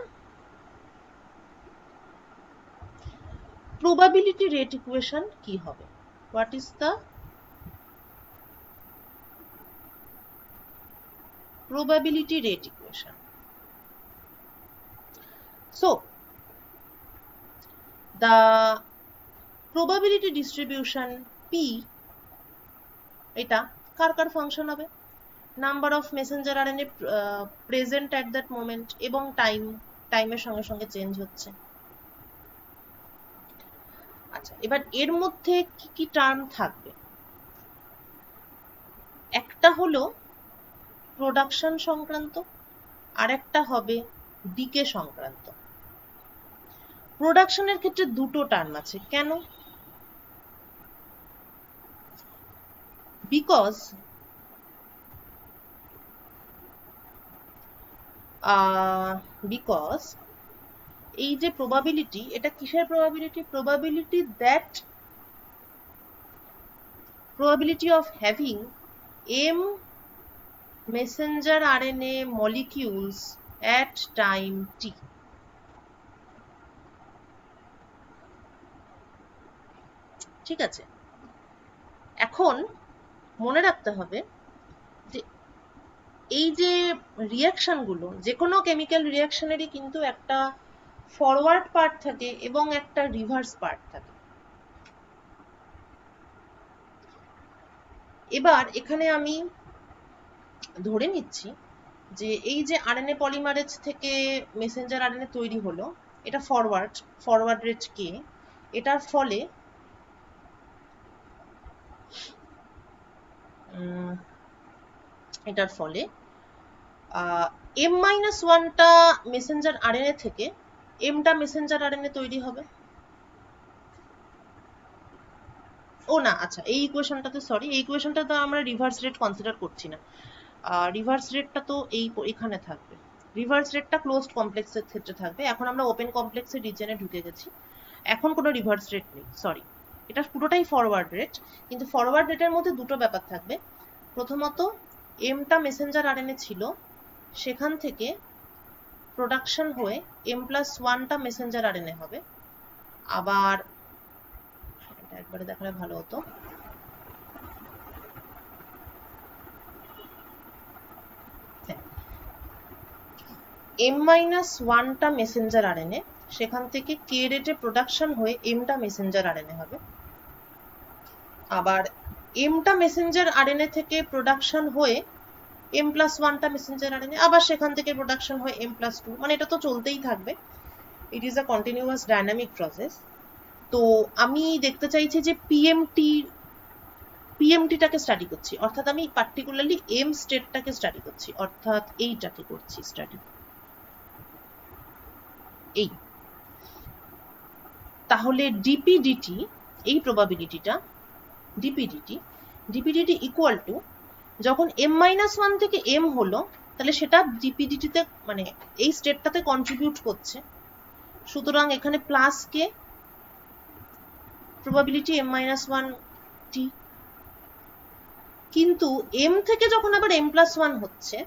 probability rate equation কি হবে? What is the probability rate equation? So the probability distribution P, এটা কার কার ফাংশন হবে? Number of messenger RNA present at that moment এবং টাইমের সঙ্গে সঙ্গে চেঞ্জ হচ্ছে। আচ্ছা, এবার এর মধ্যে কি কি টার্ম থাকবে? একটা হলো প্রোডাকশন সংক্রান্ত, আর একটা হবে ডিকে সংক্রান্ত। প্রোডাকশনের ক্ষেত্রে দুটো টার্ম আছে, কেন? বিকজ এই যে প্রবাবিলিটি, এটা কিসের probability? probability of having m messenger RNA molecules at time t। ঠিক আছে, এখন মনে রাখতে হবে যে এই যে রিয়াকশন গুলো, যে কোনো কেমিক্যাল রিয়াকশনেরই কিন্তু একটা ফরওয়ার্ড পার্ট থাকে এবং একটা রিভার্স পার্ট থাকে। এবার এখানে আমি ধরে নিচ্ছি যে এই যে আরএনএ পলিমারেজ থেকে মেসেঞ্জার আরএনএ তৈরি হলো, এটা ফরওয়ার্ড রেট কে, এটার ফলে m-1টা মেসেঞ্জার আরএনএ থেকে mটা মেসেঞ্জার আরএনএ তৈরি হবে। ও না, আচ্ছা এই ইকুয়েশনটাতে সরি, এই ইকুয়েশনটাতে আমরা রিভার্স রেট কনসিডার করছি না। রিভার্স রেটটা তো এখানে থাকবে, রিভার্স রেটটা ক্লোজড কমপ্লেক্সের ক্ষেত্রে থাকবে। এখন আমরা ওপেন কমপ্লেক্সের রিজনে ঢুকে গেছি, এখন কোনো রিভার্স রেট নেই, সরি। এটা পুরোটাই ফরওয়ার্ড রেট, কিন্তু ফরওয়ার্ড রেটের মধ্যে দুটো ব্যাপার থাকবে। প্রথমত, এমটা মেসেঞ্জার আরএনএ ছিল, সেখান থেকে প্রোডাকশন হয়ে M+1টা মেসেঞ্জার আরএনএ হবে। আবার এটা একবারে দেখালে ভালো হতো। M-1টা মেসেঞ্জার আরএনএ, সেখান থেকে কে রেটে প্রোডাকশন হয়ে এমটা মেসেঞ্জার আরএনএ হবে। আবার এমটা মেসেঞ্জার আরএনএ থেকে প্রোডাকশন হয়ে M+1টা মেসেঞ্জার আরএনএ, আবার সেখান থেকে প্রোডাকশন হয়ে M+2, মানে এটা তো চলতেই থাকবে। It is a continuous dynamic process. তো আমি দেখতে চাইছি যে পিএমটিটাকে স্টাডি করছি, অর্থাৎ আমি পার্টিকুলারলি এম স্টেটটাকে স্টাডি করছি, অর্থাৎ এইটাকে করছি স্টাডি, এই। তাহলে ডিপিডিটি, এই প্রবাবিলিটিটা ডিপিডিটি ইকুয়াল টু, যখন M-1 থেকে M হলো, তাহলে সেটা ডিপিডিটিতে মানে এই স্টেটটাতে কন্ট্রিবিউট করছে, সুতরাং এখানে প্লাস কে প্রবাবিলিটি M-1t। কিন্তু M থেকে যখন আবার M+1 হচ্ছে,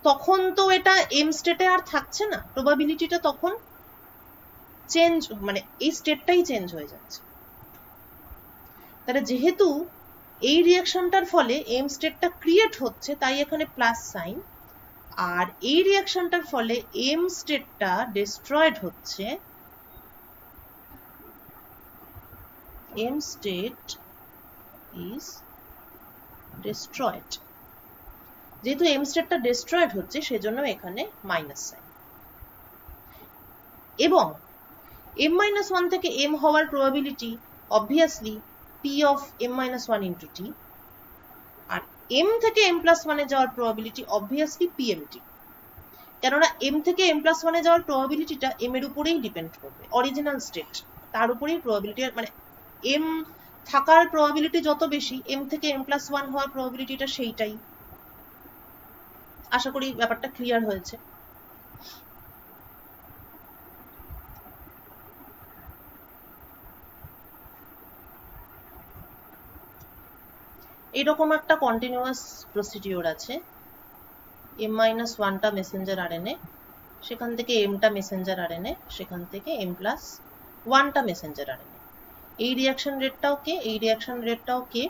তখন তো এটা M স্টেটে আর থাকছে না, প্রবাবিলিটিটা তখন চেঞ্জ, মানে এই স্টেটটাই চেঞ্জ হয়ে যাচ্ছে। তাহলে যেহেতু এই রিঅ্যাকশনটার ফলে এম স্টেটটা ক্রিয়েট হচ্ছে, তাই এখানে প্লাস সাইন, আর এই রিঅ্যাকশনটার ফলে এম স্টেটটা ডিস্ট্রয়েড হচ্ছে, এম স্টেট ইজ ডিস্ট্রয়েড। যেহেতু এম স্টেটটা ডিস্ট্রয়েড হচ্ছে, সেজন্য এখানে মাইনাস সাইন। এবং M-1 থেকে M হওয়ার probability obviously P of M-1 into T, আর M থেকে M+1 এ যাওয়ার প্রবাবিলিটি অবভিয়াসলি PMT। কেননা M থেকে M+1 এ যাওয়ার প্রবাবিলিটিটা M এর উপরেই ডিপেন্ড করবে, অরিজিনাল স্টেট, তার উপরেই প্রবাবিলিটি, মানে M থাকার প্রবাবিলিটি যত বেশি, M থেকে M+1 হওয়ার প্রবাবিলিটিটা সেইটাই। আশা করি ব্যাপারটা ক্লিয়ার হয়েছে। এইরকম একটা কন্টিনিউয়াস প্রসিডিওর আছে। M-1টা মেসেঞ্জার আরএনএ, সেখান থেকে এমটা মেসেঞ্জার আরএনএ, সেখান থেকে M+1টা মেসেঞ্জার আরএনএ। এই রিঅ্যাকশন রেটটাও কে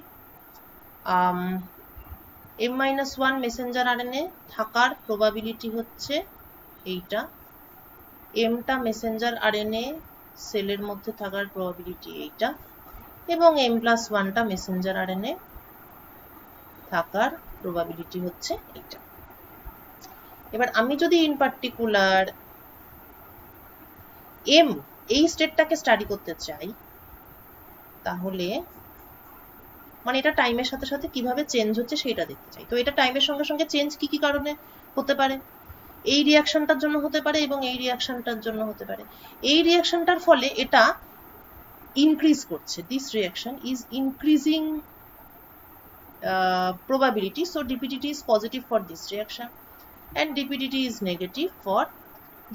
M-1 মেসেঞ্জার আরএনএ থাকার প্রবাবিলিটি হচ্ছে এইটা, এমটা মেসেঞ্জার আরএনএ সেলের মধ্যে থাকার প্রবাবিলিটি এইটা, এবং M+1টা মেসেঞ্জার আরএনএ থাকার প্রবাবিলিটি হচ্ছে এইটা। এবার আমি যদি ইন পার্টিকুলার এম এই স্টেটটাকে স্টাডি করতে চাই, তাহলে মানে এটা টাইমের সাথে সাথে কিভাবে চেঞ্জ হচ্ছে সেটা দেখতে চাই। তো এটা টাইমের সঙ্গে সঙ্গে চেঞ্জ কি কি কারণে হতে পারে? এই রিঅ্যাকশনটার জন্য হতে পারে এবং এই রিঅ্যাকশনটার জন্য হতে পারে। এই রিঅ্যাকশনটার ফলে এটা ইনক্রিজ করছে, this reaction is increasing probability, so DPDT is positive for this reaction and DPDT is negative for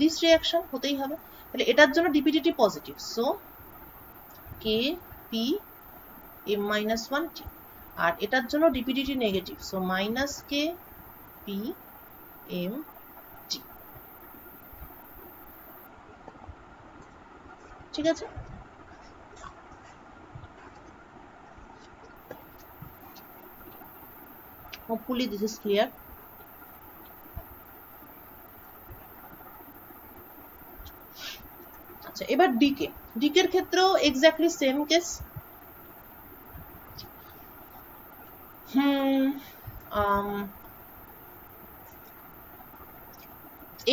this reaction, হতেই হবে। তাহলে এটার জন্য DPDT positive, so KP M-1t, আর এটার জন্য DPDT negative, so -KP MT। ঠিক আছে? Hopefully this is clear. আচ্ছা, এবার ডিকের ক্ষেত্রেও এক্স্যাক্টলি সেম কেস।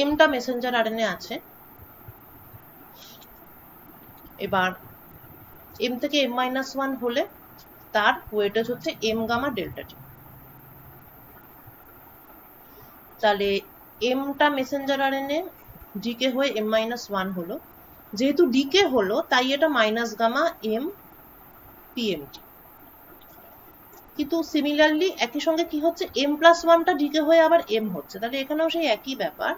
এমটা মেসেঞ্জার আরএনএ আছে, এবার এম থেকে M-1 হলে তার ওয়েটেজ হচ্ছে M গামা ডেল্টা টি। তাহলে এমটা মেসেঞ্জার আরএনএ ডিকে হয়ে M-1 হলো, যেহেতু ডিকে হলো তাই এটা মাইনাস গামা M PMT। কিন্তু সিমিলারলি একই সঙ্গে কি হচ্ছে, M+1টা ডিকে হয়ে আবার M হচ্ছে, তাহলে এখানেও সেই একই ব্যাপার,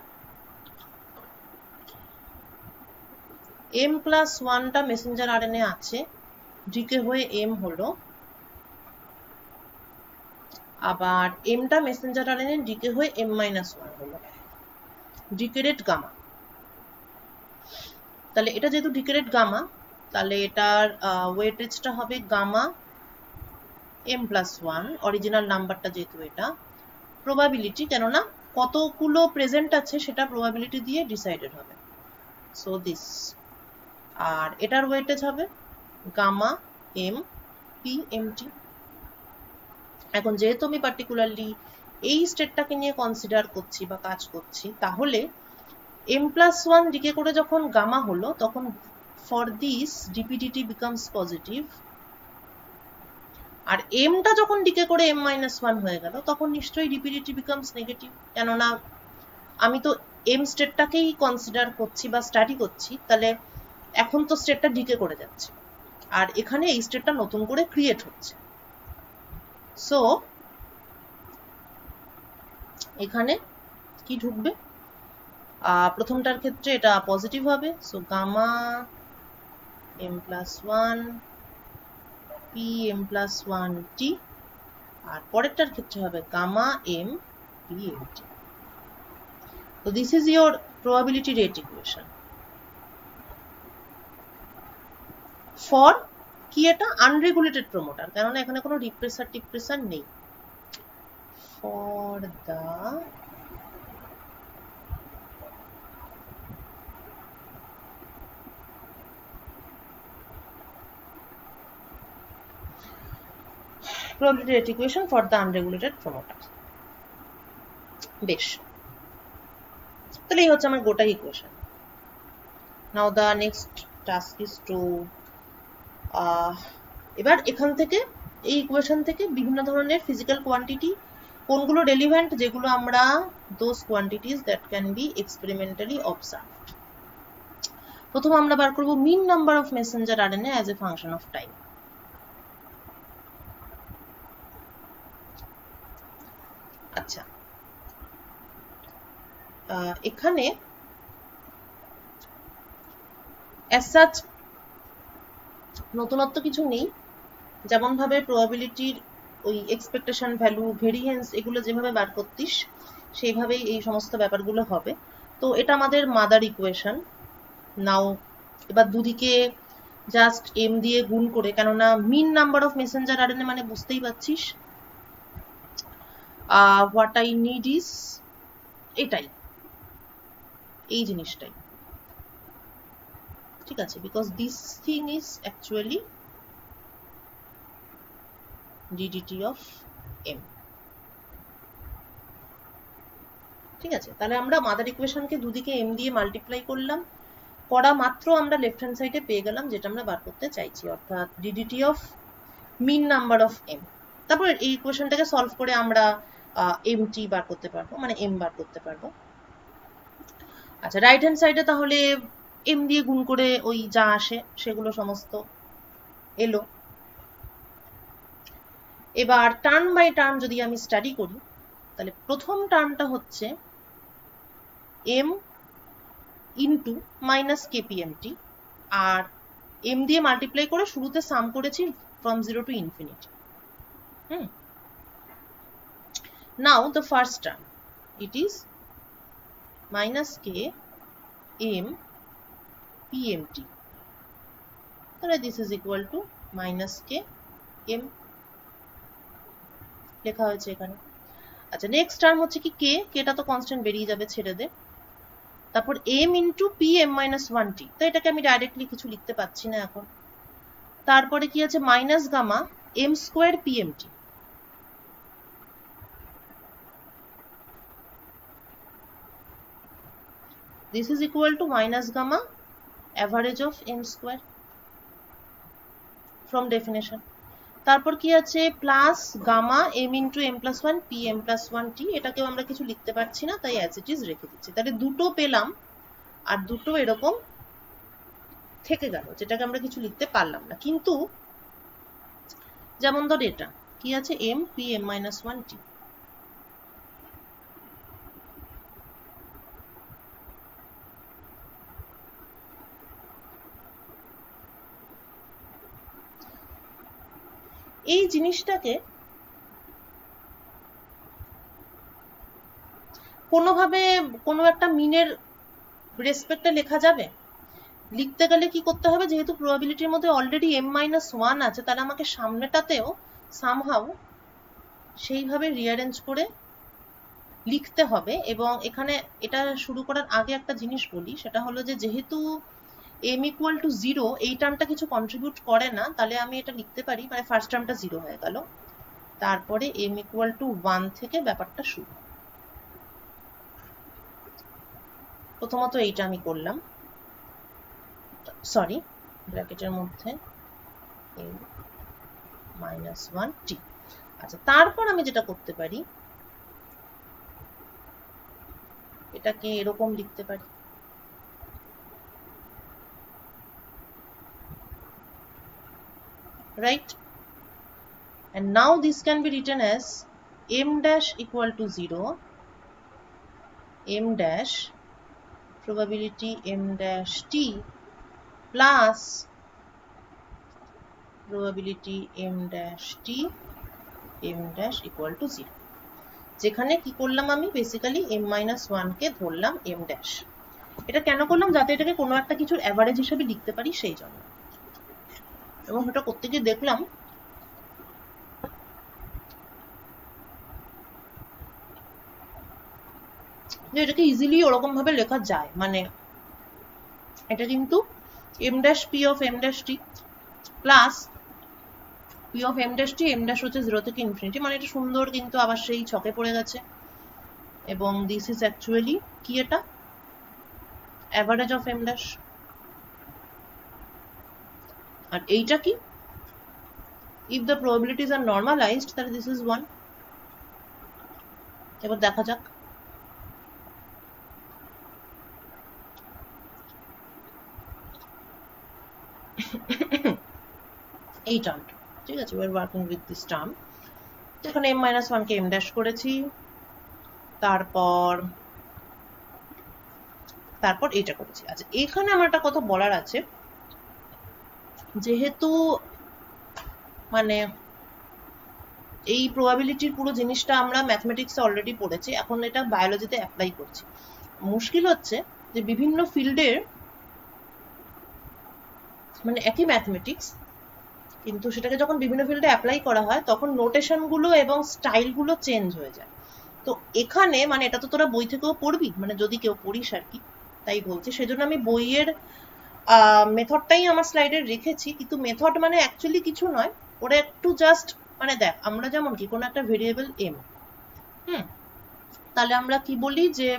M+1টা মেসেঞ্জার আরএনএ আছে, ডিকে হয়ে M হলো, আবার এমটা মেসেঞ্জার আরএনএ ডিকে হয়ে M-1 হলো। ডিকেরেট গামা। তাহলে এটা যেহেতু ডিকেরেট গামা, তাহলে এটার ওয়েটেজটা হবে গামা m+1, অরিজিনাল নাম্বারটা যেহেতু এটা, প্রবাবিলিটি, কেননা কতগুলো প্রেজেন্ট আছে সেটা প্রবাবিলিটি দিয়ে ডিসাইডেড হবে, সো দিস। আর এটার ওয়েটেজ হবে গামা m p_mt। এখন যেহেতু আমি পার্টিকুলারলি এই স্টেটটাকে নিয়ে কনসিডার করছি বা কাজ করছি, তাহলে m+1 ডিকে করে যখন গামা হলো, তখন for this dpdt becomes positive. আর এমটা যখন ডিকে করে m-1 হয়ে গেল, তখন নিশ্চয়ই dpdt becomes নেগেটিভ, কেননা আমি তো এম স্টেটটাকেই কনসিডার করছি বা স্টাডি করছি, তাহলে এখন তো স্টেটটা ডিকে করে যাচ্ছে, আর এখানে এই স্টেটটা নতুন করে ক্রিয়েট হচ্ছে। সো এখানে কি ঢুকবে, প্রথমটার ক্ষেত্রে এটা পজিটিভ হবে, সো গামা m+1 p_m+1t, আর পরেরটার ক্ষেত্রে হবে gamma m p_mt। So this is your probability rate equation for কি এটা আনরেগুলেটেড প্রমোটার, কেননা এখানে কোনো রিপ্রেসার নেই। for the probability rate equation for the unregulated promoter। বেশ, তাহলে এই হচ্ছে আমার গোটা equation. Now the next task is to, এবার এখান থেকে এই ইকুয়েশন থেকে বিভিন্ন ধরনের ফিজিক্যাল কোয়ান্টিটি কোনগুলো রেলিভেন্ট, যেগুলো আমরা those quantities that can be experimentally observed. প্রথম আমরা বার করব mean number of messenger RNA as a function of time. আচ্ছা, এখানে as such নতুনত্ব কিছু নেই, যেমন ভাবে প্রবাবিলিটির ওই এক্সপেকটেশন ভ্যালু, ভেরিয়েন্স, এগুলো যেভাবে বার করতিস সেইভাবেই এই সমস্ত ব্যাপারগুলো হবে। তো এটা আমাদের মাদার ইকুয়েশন। নাও এবার দুদিকে জাস্ট এম দিয়ে গুণ করে, কেননা মিন নাম্বার অফ মেসেঞ্জার আরএনএ মানে বুঝতেই পারছিস, হোয়াট আই নিড ইজ এটাই, এই জিনিসটাই, ঠিক আছে, because this thing is actually ddt of m। ঠিক আছে, তাহলে আমরা মাদার ইকুয়েশনকে দুদিকে m দিয়ে মাল্টিপ্লাই করলাম, করা মাত্র আমরা লেফট হ্যান্ড সাইডে পেয়ে গেলাম যেটা আমরা বার করতে চাইছি, অর্থাৎ ddt of mean number of m। তারপর এই ইকুয়েশনটাকে সলভ করে আমরা mt বার করতে পারবো, মানে m বার করতে পারবো। আচ্ছা, রাইট হ্যান্ড সাইডে তাহলে m দিয়ে গুণ করে ওই যা আসে সেগুলো সমস্ত এলো। এবার টার্ম বাই টার্ম যদি আমি স্টাডি করি, তাহলে প্রথম টার্মটা হচ্ছে m ইন্টু মাইনাস kpmt, আর m দিয়ে মাল্টিপ্লাই করে শুরুতে সাম করেছি from 0 to infinity। Now the first term, it is minus k m pmt, তাহলে this is equal to minus k m লেখা হয়েছে এখানে। আচ্ছা, নেক্সট টার্ম হচ্ছে কি k, টা তো কনস্ট্যান্ট বেরিয়ে যাবে, ছেড়ে দে। তারপর m ইন্টু pm-1t, তো এটাকে আমি ডাইরেক্টলি কিছু লিখতে পাচ্ছি না এখন। তারপরে কি আছে, minus gamma m square pmt, this is equal to minus gamma average of m square from definition। তারপর কি আছে, plus gamma m into m+1 pm+1t, এটাকেও আমরা কিছু লিখতে পারছি না, তাই অ্যাজ ইট ইজ রেখে দিচ্ছি। তাহলে দুটো পেলাম আর দুটো এরকম থেকে গেল, যেটাকে আমরা কিছু লিখতে পারলাম না। কিন্তু যেমন ধর এটা কি আছে, m pm-1t, এই জিনিসটাকে কোনোভাবে কোনো একটা মিনের রেসপেক্টে লেখা যাবে? লিখতে গেলে কি করতে হবে, যেহেতু প্রবাবিলিটির মধ্যে অলরেডি m-1 আছে, তাহলে আমাকে সামনেটাতেও সামহাউ সেইভাবে রিঅ্যারেঞ্জ করে লিখতে হবে। এবং এখানে এটা শুরু করার আগে একটা জিনিস বলি, সেটা হলো যে যেহেতু m=0 এই টার্মটা কিছু কন্ট্রিবিউট করে না, তাহলে আমি এটা লিখতে পারি, মানে ফার্স্ট টার্মটা 0 হয়ে গেল, তারপরে m=1 থেকে ব্যাপারটা শুরু। প্রথমত এইটা আমি করলাম, সরি, ব্র্যাকেটের মধ্যে m-1t। আচ্ছা, তারপর আমি যেটা করতে পারি, এটাকে এরকম লিখতে পারি, right? And now this can be written as m'=0, m' probability m'(t) plus probability m'(t) m'=0। যেখানে কি করলাম আমি, বেসিক্যালি m-1 কে ধরলাম m'। এটা কেন করলাম? যাতে এটাকে কোনো একটা কিছুর অ্যাভারেজ হিসেবে লিখতে পারি, সেই জন্য। এবং সেটা করতে গিয়ে দেখলাম যে এটাকে ইজিলি ওরকম ভাবে লেখা যায়, মানে এটা কিন্তু m' p of m'(t) plus p of m'(t), m' হচ্ছে 0 থেকে ইনফিনিটি, মানে এটা সুন্দর কিন্তু আবার সেই ছকে পড়ে গেছে। এবং দিস ইজ অ্যাকচুয়ালি কি, এটা অ্যাভারেজ অফ m'। আর এইটা কি, if the probabilities are normalized, তাহলে this is 1। এবার দেখা যাক, এই টার্মটা, ঠিক আছে, we are working with this term। এখানে m-1 কে m' করেছি, তারপর এটা করেছি। আচ্ছা, এখানে আমার একটা কথা বলার আছে, যেহেতু মানে এই প্রবাবিলিটির পুরো জিনিসটা আমরা ম্যাথমেটিক্সে অলরেডি পড়েছি, এখন এটা বায়োলজিতে অ্যাপ্লাই করছি। মুশকিল হচ্ছে যে বিভিন্ন ফিল্ডের মানে একই ম্যাথমেটিক্স, কিন্তু সেটাকে যখন বিভিন্ন ফিল্ডে অ্যাপ্লাই করা হয়, তখন নোটেশনগুলো এবং স্টাইলগুলো চেঞ্জ হয়ে যায়। তো এখানে মানে এটা তো তোরা বই থেকেও পড়বি, মানে যদি কেউ পড়িস আর কি, তাই বলছি। সেজন্য আমি বইয়ের মেথডটাই আমার স্লাইডে রেখেছি, কিন্তু মেথড মানে অ্যাকচুয়ালি কিছু নয়, ওরা একটু জাস্ট মানে দেখ, আমরা যেমন কি কোনো একটা ভেরিয়েবল m, তাহলে আমরা কি বলি যে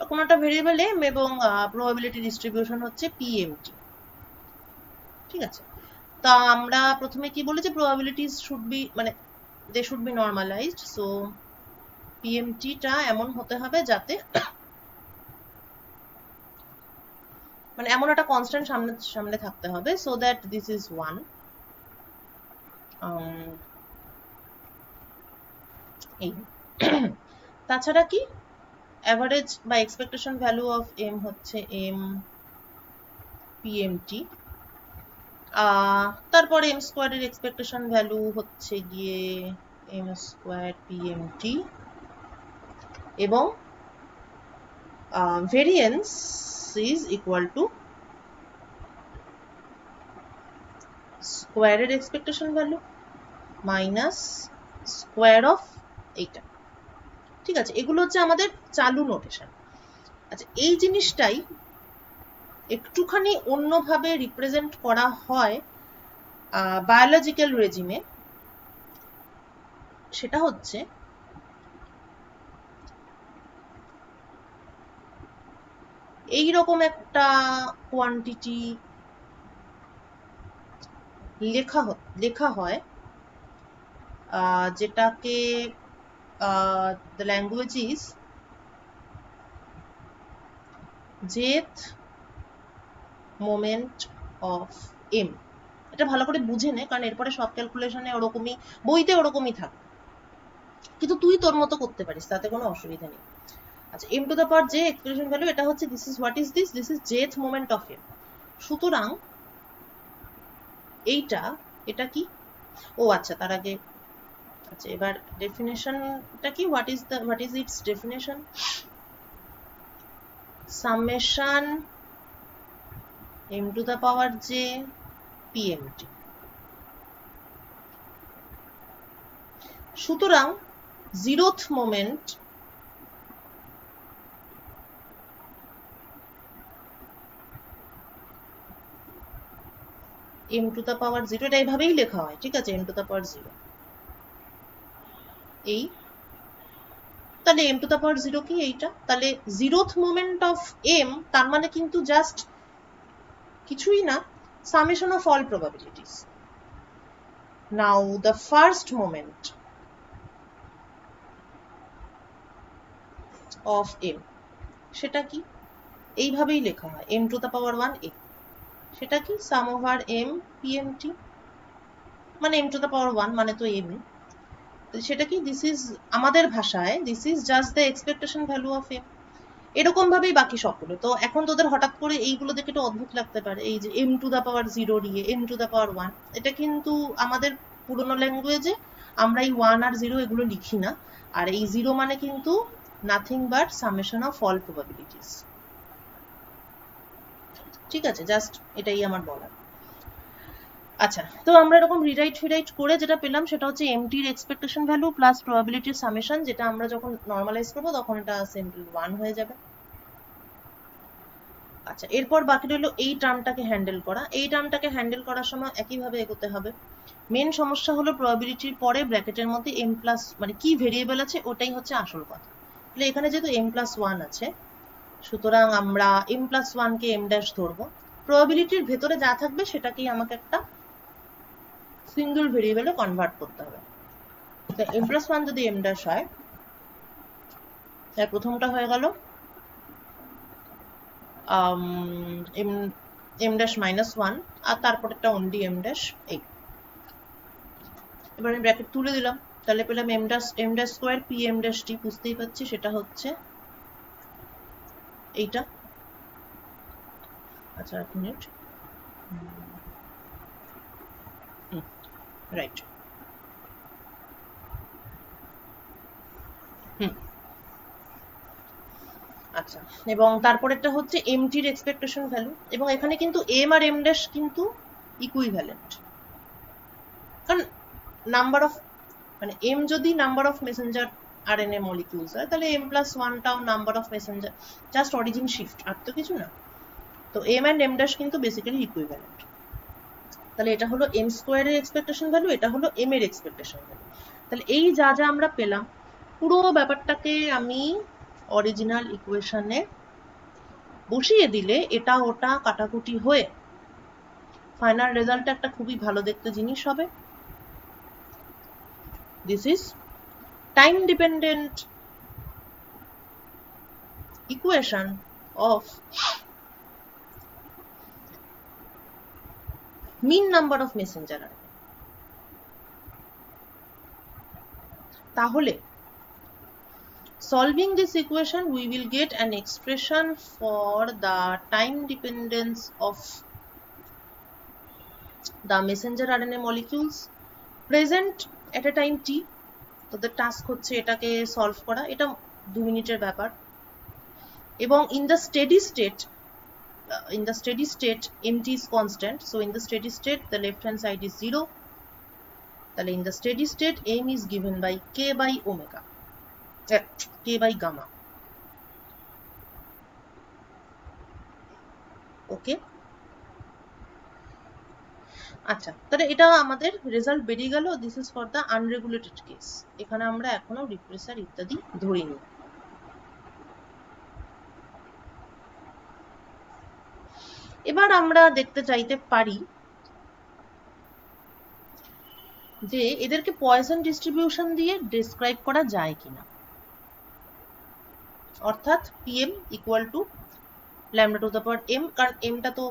কোনো একটা ভেরিয়েবল m এবং প্রবাবিলিটি ডিস্ট্রিবিউশন হচ্ছে pmt, ঠিক আছে। তা আমরা প্রথমে কি বলি যে প্রবাবিলিটিস শুড বি, মানে they should be normalised, so pmt-টা এমন হতে হবে যাতে মানে এমন একটা কনস্ট্যান্ট সামনে থাকতে হবে, সো দ্যাট দিস ইজ 1। এই তাছাড়া কি, অ্যাভারেজ বা এক্সপেকটেশন ভ্যালু অফ m হচ্ছে m pmt, তারপর m স্কোয়ারের এক্সপেকটেশন ভ্যালু হচ্ছে গিয়ে m স্কোয়ার pmt, এবং ভেরিয়েন্স ইজ ইকুয়াল টু স্কোয়ারের expectation value minus square of এইটা, ঠিক আছে। এগুলো হচ্ছে আমাদের চালু নোটেশন। আচ্ছা, এই জিনিসটাই একটুখানি অন্যভাবে রিপ্রেজেন্ট করা হয় বায়োলজিক্যাল রেজিমে। সেটা হচ্ছে এইরকম একটা কোয়ান্টিটি লেখা হয়, যেটাকে the language is jth moment of m। এটা ভালো করে বুঝে নে, কারণ এরপরে সব ক্যালকুলেশনে ওরকমই, বইতে ওরকমই থাকে, কিন্তু তুই তোর মতো করতে পারিস, তাতে কোনো অসুবিধা নেই। আচ্ছা, m two the power j expression value, এটা হচ্ছে this is what is this, this is jth moment of m। সুতরাং এটা কি, ও আচ্ছা, তার আগে আচ্ছা, এবার ডেফিনেশনটা কি, what is it's definition? Summation m two the power j pmt। সুতরাং zeroth moment m two the পাওয়ার 0, এটা এইভাবেই লেখা হয়, ঠিক আছে, m টু দ্য পাওয়ার 0 এই, তাহলে m টু দ্য পাওয়ার 0 কি এইটা, তাহলে জিরোথ মোমেন্ট অফ m তার মানে কিন্তু জাস্ট কিছুই না, summation of all probabilities. Now the first moment of m, সেটা কি, এইভাবেই লেখা হয় m two the power 1 a, সেটা কি sum over m pmt, মানে m টু দ্য পাওয়ার 1 মানে তো m, সেটা কি, দিস ইজ আমাদের ভাষায় this is just the expectation value of m। এরকম ভাবেই বাকি সবগুলো। তো এখন তোদের হঠাৎ করে এইগুলো দেখে একটু অদ্ভুত লাগতে পারে, এই যে m টু দ্য পাওয়ার 0 দিয়ে m টু দ্য পাওয়ার 1, এটা কিন্তু আমাদের পুরোনো ল্যাঙ্গুয়েজে আমরা এই 1 আর 0 এগুলো লিখি না, আর এই 0 মানে কিন্তু nothing but summation of all probabilities, ঠিক আছে, জাস্ট এটাই আমার বলার। আচ্ছা, তো আমরা এরকম রিরাইট করে যেটা পেলাম সেটা হচ্ছে এমটি এর এক্সপেকটেশন ভ্যালু প্লাস প্রবাবিলিটির সামেশন, যেটা আমরা যখন নরমালাইজ করবো তখন এটা সিম্পল 1 হয়ে যাবে। আচ্ছা, এরপর বাকি রইল এই টার্মটাকে হ্যান্ডেল করা। এই টার্মটাকে হ্যান্ডেল করার সময় একইভাবে এগোতে হবে। মেন সমস্যা হলো প্রবাবিলিটির পরে ব্র্যাকেটের মধ্যে m প্লাস মানে কি ভেরিয়েবল আছে ওটাই হচ্ছে আসল কথা। তাহলে এখানে যেহেতু m প্লাস 1 আছে, সুতরাং আমরা m প্লাস 1 কে m ড্যাশ ধরবো। প্রবাবিলিটির ভেতরে যা থাকবে সেটাকেই আমাকে একটা সিঙ্গেল ভেরিয়েবলে কনভার্ট করতে হবে। m প্লাস 1 যদি m ড্যাশ হয়, তার প্রথমটা হয়ে গেল m ড্যাশ মাইনাস 1, আর তারপরেরটা অনলি m ড্যাশ এই। এবার আমি ব্র্যাকেট তুলে দিলাম, তাহলে পেলাম m dash square p m dash t, বুঝতেই পারছি সেটা হচ্ছে এইটা। আচ্ছা, এক মিনিট, রাইট, আচ্ছা, এবং তারপরেরটা হচ্ছে mt এর এক্সপেকটেশন ভ্যালু, এবং এখানে কিন্তু m আর m ড্যাশ কিন্তু ইকুইভ্যালেন্ট, কারণ নাম্বার অফ মানে m যদি number of messenger RNA molecules হয়, তাহলে m প্লাস 1 টাও number of messenger, just origin shift, আর তো কিছু না। তো m অ্যান্ড m ড্যাশ কিন্তু বেসিক্যালি ইকুইভ্যালেন্ট। তাহলে এটা হলো m স্কোয়ারের এক্সপেকটেশন ভ্যালু, এটা হলো m এর এক্সপেকটেশন ভ্যালু। তাহলে এই যা যা আমরা পেলাম, পুরো ব্যাপারটাকে আমি অরিজিনাল ইকুয়েশনে বসিয়ে দিলে এটা ওটা কাটাকুটি হয়ে ফাইনাল রেজাল্টটা একটা খুবই ভালো দেখতে জিনিস হবে। This is time dependent equation of mean number of messenger RNA। তাহলে solving this equation we will get an expression for the time dependence of the messenger RNA molecules present at a time t। তোদের task হচ্ছে এটাকে solve করা, এটা 2 মিনিটের ব্যাপার। এবং in the steady state mt is constant, so in the steady state the left hand side is 0, তাহলে in the steady state m is given by k by omega, k by gamma, ওকে। আচ্ছা, তাহলে এটা আমাদের result বেরিয়ে গেল, this is for the unregulated case. এখানে আমরা এখনো রিপ্রেসার ইত্যাদি ধরিনি। এবার আমরা দেখতে চাইতে পারি যে এদেরকে পয়সন ডিস্ট্রিবিউশন দিয়ে ডেসক্রাইব করা যায় কিনা, অর্থাৎ pm equal to lambda to the power m, কারণ mটা তো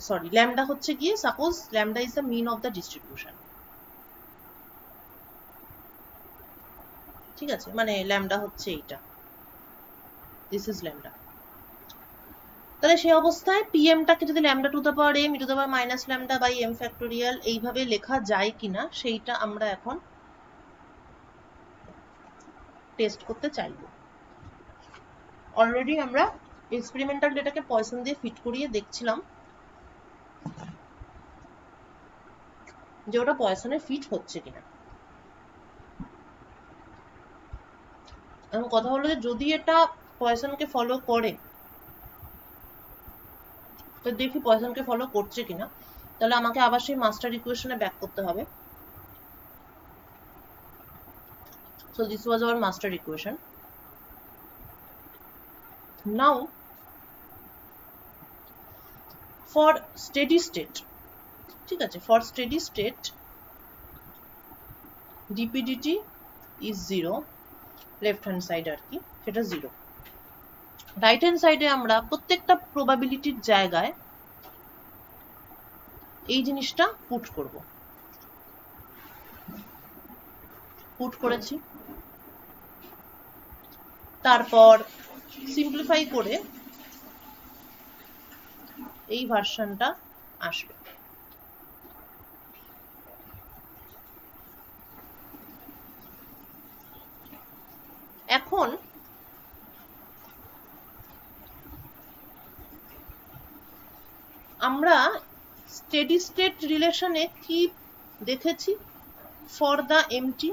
সরি ল্যামডা হচ্ছে গিয়ে, suppose lambda is the mean of the distribution, ঠিক আছে, মানে ল্যামডা হচ্ছে এইটা, দিস ইজ ল্যামডা। তাহলে সেই অবস্থায় পিএমটাকে যদি lambda to the power M E to the power minus lambda by M factorial এইভাবে লেখা যায় কিনা সেইটা আমরা এখন টেস্ট করতে চাইব। অলরেডি আমরা এক্সপেরিমেন্টাল ডেটাকে পয়সন দিয়ে ফিট করিয়ে দেখছিলাম যে ওটা পয়সনে ফিট হচ্ছে কিনা। এখন কথা হলো যে যদি এটা পয়সনকে ফলো করে, তো দেখি পয়সনকে ফলো করছে কিনা। তাহলে আমাকে আবার সেই মাস্টার ইকুয়েশনে ব্যাক করতে হবে। So this was our master equation. Now for steady state, ঠিক আছে, for steady state dp dt is 0, left hand side আর কি সেটা 0, রাইট হ্যান্ড সাইডে আমরা প্রত্যেকটা প্রবাবিলিটির জায়গায় এই জিনিসটা পুট করব। পুট করেছি, তারপর সিম্পলিফাই করে এই ভার্সনটা আসবে। এখন আমরা স্টেডি স্টেট রিলেশনে কি দেখেছি for the MT?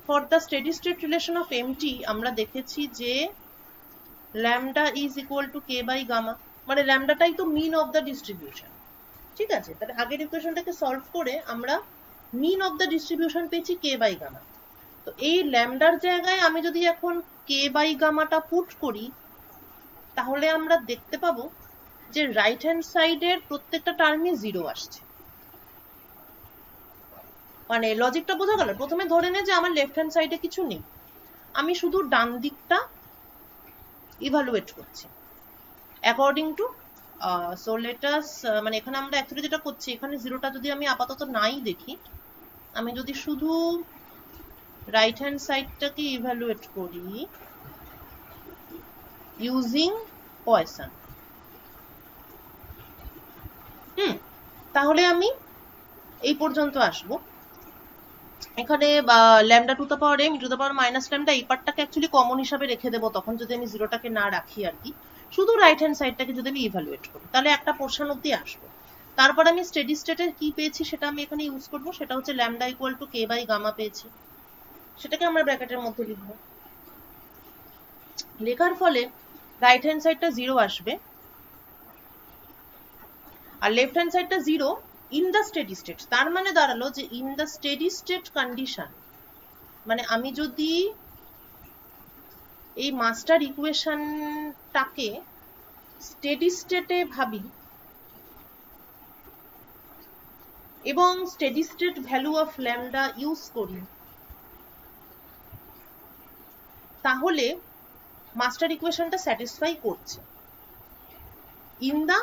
For the steady state relation of MT আমরা দেখেছি যে lambda is equal to K by gamma, মানে ল্যামডাটাই তো মিন অফ দ্য ডিস্ট্রিবিউশন। ঠিক আছে, তাহলে আগের ইকুয়েশনটাকে সলভ করে আমরা মিন অফ দ্য ডিস্ট্রিবিউশন পেয়েছি কে বাই গামা। তো এই ল্যামডার জায়গায় আমি যদি এখন কে বাই গামাটা পুট করি তাহলে আমরা দেখতে পাবো যে রাইট হ্যান্ড সাইডের প্রত্যেকটা টার্মই 0 আসছে। মানে লজিকটা বোঝা গেল? প্রথমে ধরে নে যে আমার লেফট হ্যান্ড সাইডে কিছু নেই, আমি শুধু ডান দিকটা ইভালুয়েট করছি according to so let us, মানে এখানে আমরা অ্যাকচুয়ালি যেটা করছি, এখানে 0টা যদি আমি আপাতত নাই দেখি, আমি যদি শুধু রাইট হ্যান্ড সাইডটাকে ইভালুয়েট করি ইউজিং পয়সন, তাহলে আমি এই পর্যন্ত আসবো। এখানে lambda to the power M to the power minus lambda এই পার্টটাকে অ্যাকচুয়ালি কমন হিসাবে রেখে দেবো তখন, যদি আমি 0টাকে না রাখি আর কি, শুধু রাইট হ্যান্ড সাইডটাকে যদি আমি ইভালুয়েট করি তাহলে একটা পোর্শন অব্দি আসবো। তারপর আমি স্টেডি স্টেটে কি পেয়েছি সেটা আমি এখানে ইউজ করবো, সেটা হচ্ছে lambda equal to K by gamma পেয়েছি, সেটাকে আমরা ব্র্যাকেটের মধ্যে লিখবো। লেখার ফলে রাইট হ্যান্ড সাইডটা 0 আসবে আর লেফট হ্যান্ড সাইডটা 0 ইন দ্য স্টেডি স্টেট। তার মানে দাঁড়ালো যে in the steady state condition, মানে আমি যদি এই মাস্টার ইকুয়েশনটাকে স্টেডি স্টেটে ভাবি এবং steady state value of lambda use করি, তাহলে মাস্টার ইকুয়েশনটা স্যাটিসফাই করছে in the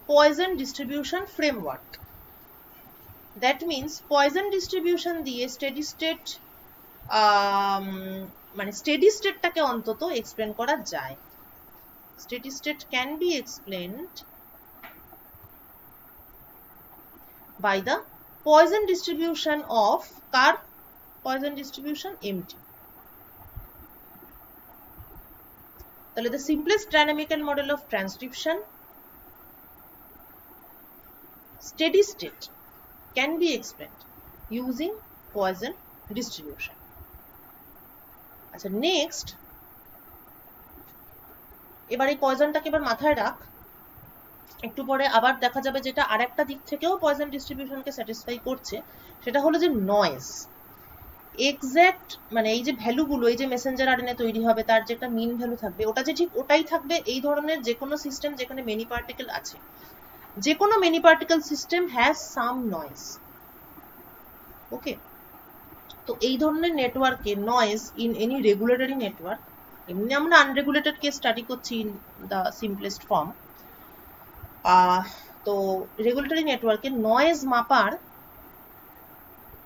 Poisson distribution framework. That means Poisson distribution দিয়ে স্টেডি স্টেট, মানে স্টেডি স্টেটটাকে অন্তত এক্সপ্লেন করা যায়। Steady state can be explained by the Poisson distribution of কার পয়জন ডিস্ট্রিবিউশন এমটি। তাহলে the simplest dynamical model of transcription, steady state, can be explained using Poisson distribution. আচ্ছা, next এবার এই পয়জনটাকে এবার মাথায় রাখ, একটু পরে আবার দেখা যাবে যেটা আরেকটা দিক থেকেও পয়জন ডিস্ট্রিবিউশনকে স্যাটিসফাই করছে, সেটা হলো যে নয়েজ। এক্স্যাক্ট মানে এই যে ভ্যালুগুলো, এই যে মেসেঞ্জার আরএনএ তৈরি হবে তার যে একটা মিন ভ্যালু থাকবে, ওটা যে ঠিক ওটাই থাকবে এই ধরনের যে কোনো সিস্টেম যেখানে মেনি পার্টিকেল আছে, যে কোনো many particle system has some noise. Okay, তো এই ধরনের নেটওয়ার্কে noise in any regulatory network, এমনি আমরা আনরেগুলেটেড কেস স্টাডি করছি ইন দ্য সিম্পলেস্ট ফর্ম, তো রেগুলেটরি নেটওয়ার্কে নয়েজ মাপার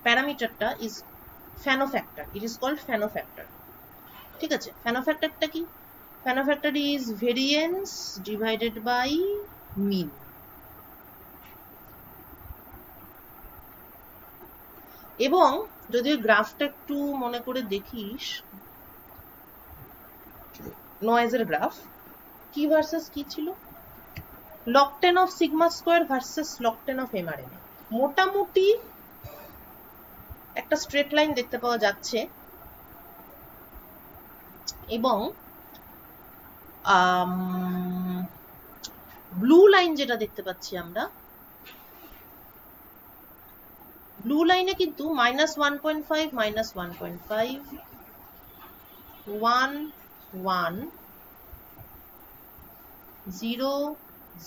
প্যারামিটারটা is Fano factor, it is called Fano factor. ঠিক আছে, ফ্যান অফ ফ্যাক্টরটা কি? Fano factor is variance divided by mean. এবং যদি ওই গ্রাফটা একটু মনে করে দেখিস, নয়েজের গ্রাফ, কি ভার্সেস কি ছিল? log 10 of sigma square versus log 10 of mRNA। মোটামুটি একটা স্ট্রেট লাইন দেখতে পাওয়া যাচ্ছে, এবং ব্লু লাইন যেটা দেখতে পাচ্ছি আমরা, ব্লু লাইনে কিন্তু -1.5 -1.5 1 1 0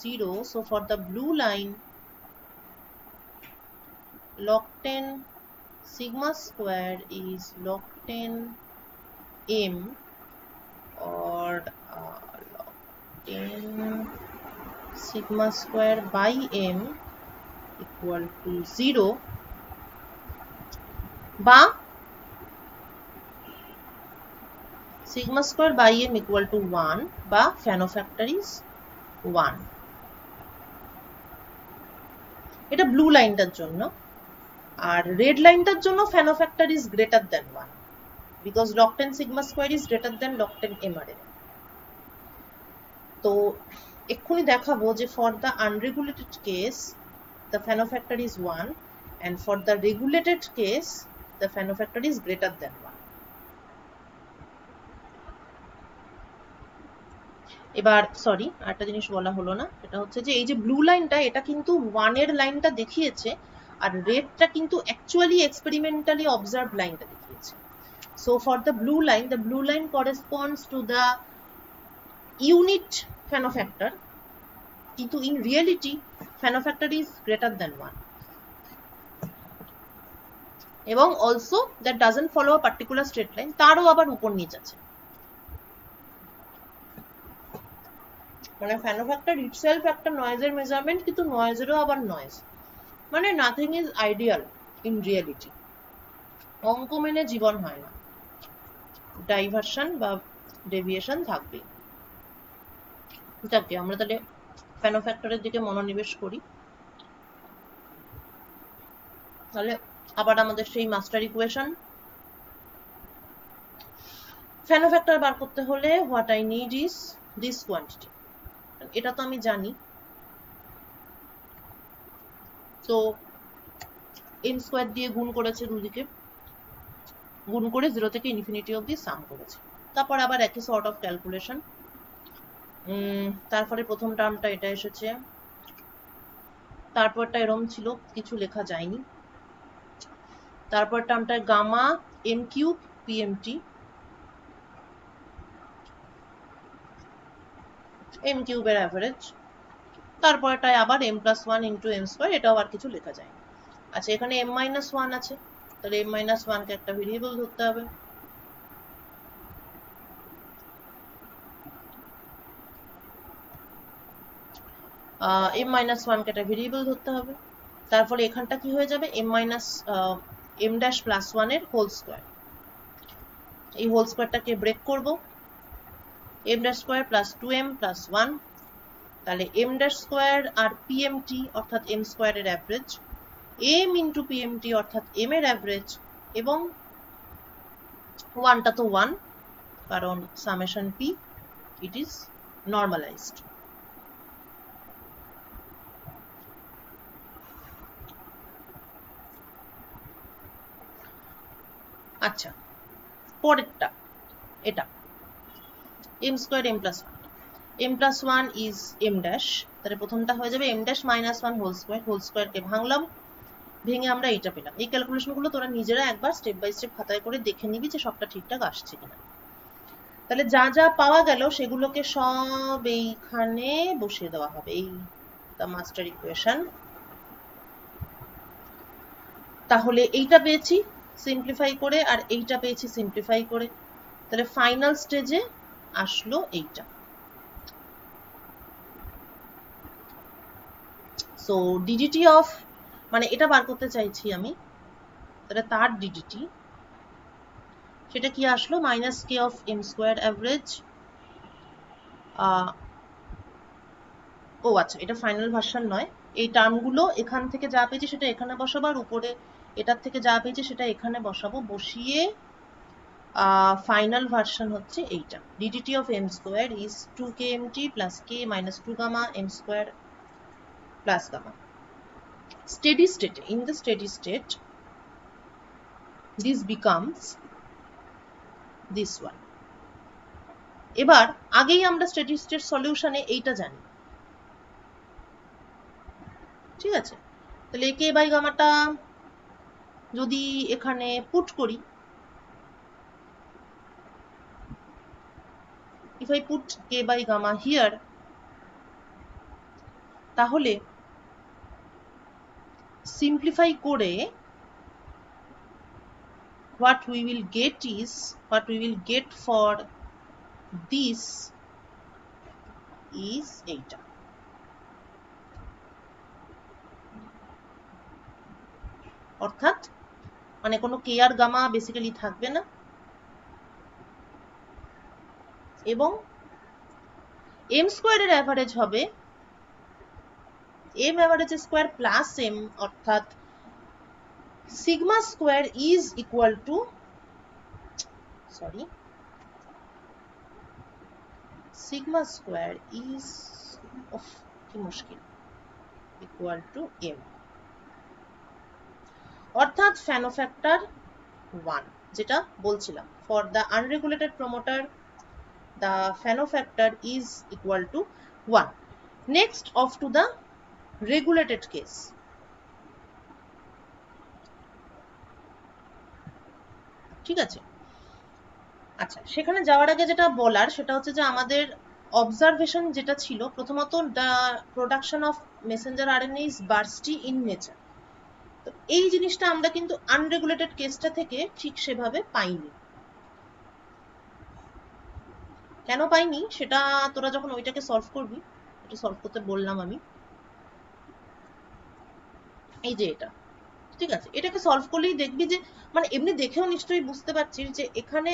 0. So for the blue line, log 10 sigma square is log 10 m, or log 10 sigma square by m equal to 0, বা sigma square by m equal to 1, বা fan of factor is 1. এটা blue লাইনটার জন্য। আর red লাইনটার জন্য fan of factor is greater than 1, because log 10 sigma square is greater than log 10 mRNA. তো এক্ষুনি দেখাবো যে for the unregulated case the fan of factor is 1, and for the regulated case the fan of factor is greater than 1. এবার sorry, আরেকটা জিনিস বলা হলো না, এটা হচ্ছে যে এই যে ব্লু লাইনটা, এটা কিন্তু 1 এর লাইনটা দেখিয়েছে, আর রেডটা কিন্তু অ্যাকচুয়ালি এক্সপেরিমেন্টালি অবজার্ভ লাইনটা দেখিয়েছে। So for the blue line corresponds to the unit fan of factor, কিন্তু in reality fan of factor is greater than 1, এবং also that doesn't follow a particular straight line, তারও আবার উপর নিচ আছে। মানে fan of factor itself একটা নয়েজের measurement, কিন্তু নয়েজেরও আবার নয়েজ, মানে nothing is ideal in reality. অঙ্ক মেনে জীবন হয় না, ডাইভারশন বা ডেভিয়েশন থাকবে। যাকে আমরা তাহলে fan of factor এর দিকে মনোনিবেশ করি। তাহলে আবার আমাদের সেই master equation, fan of factor বার করতে হলে what I need is this quantity. এটা তো আমি জানি, তো m স্কয়ার দিয়ে গুণ করেছে দুদিকে, গুণ করে 0 থেকে ইনফিনিটি অবধি সাম করেছে, তারপর আবার একই সর্ট অফ ক্যালকুলেশন। তারপরে প্রথম টার্মটা এটা এসেছে, তারপরটা এরম ছিল, কিছু লেখা যায়নি। তারপর টার্মটা gamma m cube pmt, m কিউবের অ্যাভারেজ, তারপরটায় আবার m+1 ইন্টু m স্কয়ার, এটাও আর কিছু লেখা যায়নি। আচ্ছা, এখানে m-1 আছে, তাহলে m-1 কে একটা ভেরিয়েবল ধরতে হবে। m-1 কে একটা ভেরিয়েবল ধরতে হবে। তারপরে এখানটা কি হয়ে যাবে, m-m'+1 এর হোল স্কয়ার। এই হোল স্কয়ারটাকে ব্রেক করব, m' প্লাস 2m প্লাস 1, তাহলে m' আর pmt অর্থাৎ m স্কয়ারের অ্যাভারেজ, m ইন্টু pmt অর্থাৎ m এর অ্যাভারেজ, এবং 1টা তো 1, কারণ summation p it is normalised. আচ্ছা, পরেরটা এটা m square m+1 is m dash, তাহলে প্রথমটা হয়ে যাবে m'-1 হোল স্কয়ারকে ভাঙলাম, ভেঙে আমরা এইটা পেলাম। এই ক্যালকুলেশনগুলো তোরা নিজেরা একবার স্টেপ বাই স্টেপ খাতায় করে দেখে নিবি যে সবটা ঠিকঠাক আসছে কিনা। তাহলে যা যা পাওয়া গেল সেগুলোকে সব এইখানে বসিয়ে দেওয়া হবে, এই দ্য মাস্টার ইকুয়েশন। তাহলে এইটা পেয়েছি সিম্পলিফাই করে, আর এইটা পেয়েছি সিম্পলিফাই করে, তাহলে ফাইনাল স্টেজে আসলো এইটা। সো ডিডিটি অফ, মানে এটা বার করতে চাইছি আমি, তাহলে তার ডিডিটি সেটা কি আসলো, minus k of m square average. ও আচ্ছা, এটা ফাইনাল ভার্সন নয়, এই টার্মগুলো এখান থেকে যা পেয়েছি সেটা এখানে বসাবো, আর উপরে এটার থেকে যা পেয়েছি সেটা এখানে বসাবো, বসিয়ে ফাইনাল ভার্সন হচ্ছে এইটা, ddt of m square is 2kmt plus k minus 2 gamma m square plus gamma. Steady state, in the steady state this becomes this one. এবার আগেই আমরা স্টেডি স্টেট সলিউশনে এইটা জানি, ঠিক আছে? তাহলে কে বাই গামাটা যদি এখানে পুট করি, if I put k by gamma here, তাহলে সিম্পলিফাই করে what we will get for this is এইটা। অর্থাৎ মানে কোনো কে আর গামা বেসিক্যালি থাকবে না, এবং এম স্কোয়ারের অ্যাভারেজ হবে m average square plus m, অর্থাৎ sigma square is equal to, sorry, sigma square is কি মুশকিল, ইকুয়াল টু এম, অর্থাৎ ফ্যানো ফ্যাক্টর 1, যেটা বলছিলাম for the unregulated promoter the Fano factor is equal to 1. Next off to the regulated case. ঠিক আছে, আচ্ছা সেখানে যাওয়ার আগে যেটা বলার সেটা হচ্ছে যে আমাদের অবজারভেশন যেটা ছিল, প্রথমত the production of messenger RNA is bursty in nature. তো এই জিনিসটা আমরা কিন্তু আনরেগুলেটেড কেসটা থেকে ঠিক সেভাবে পাইনি। কেন পাইনি সেটা তোরা যখন ওইটাকে সলভ করবি, এটা সলভ করতে বললাম আমি, এই যে এটা, ঠিক আছে, এটাকে সলভ করলেই দেখবি যে মানে এমনি দেখেও নিশ্চয়ই বুঝতে পারছিস যে এখানে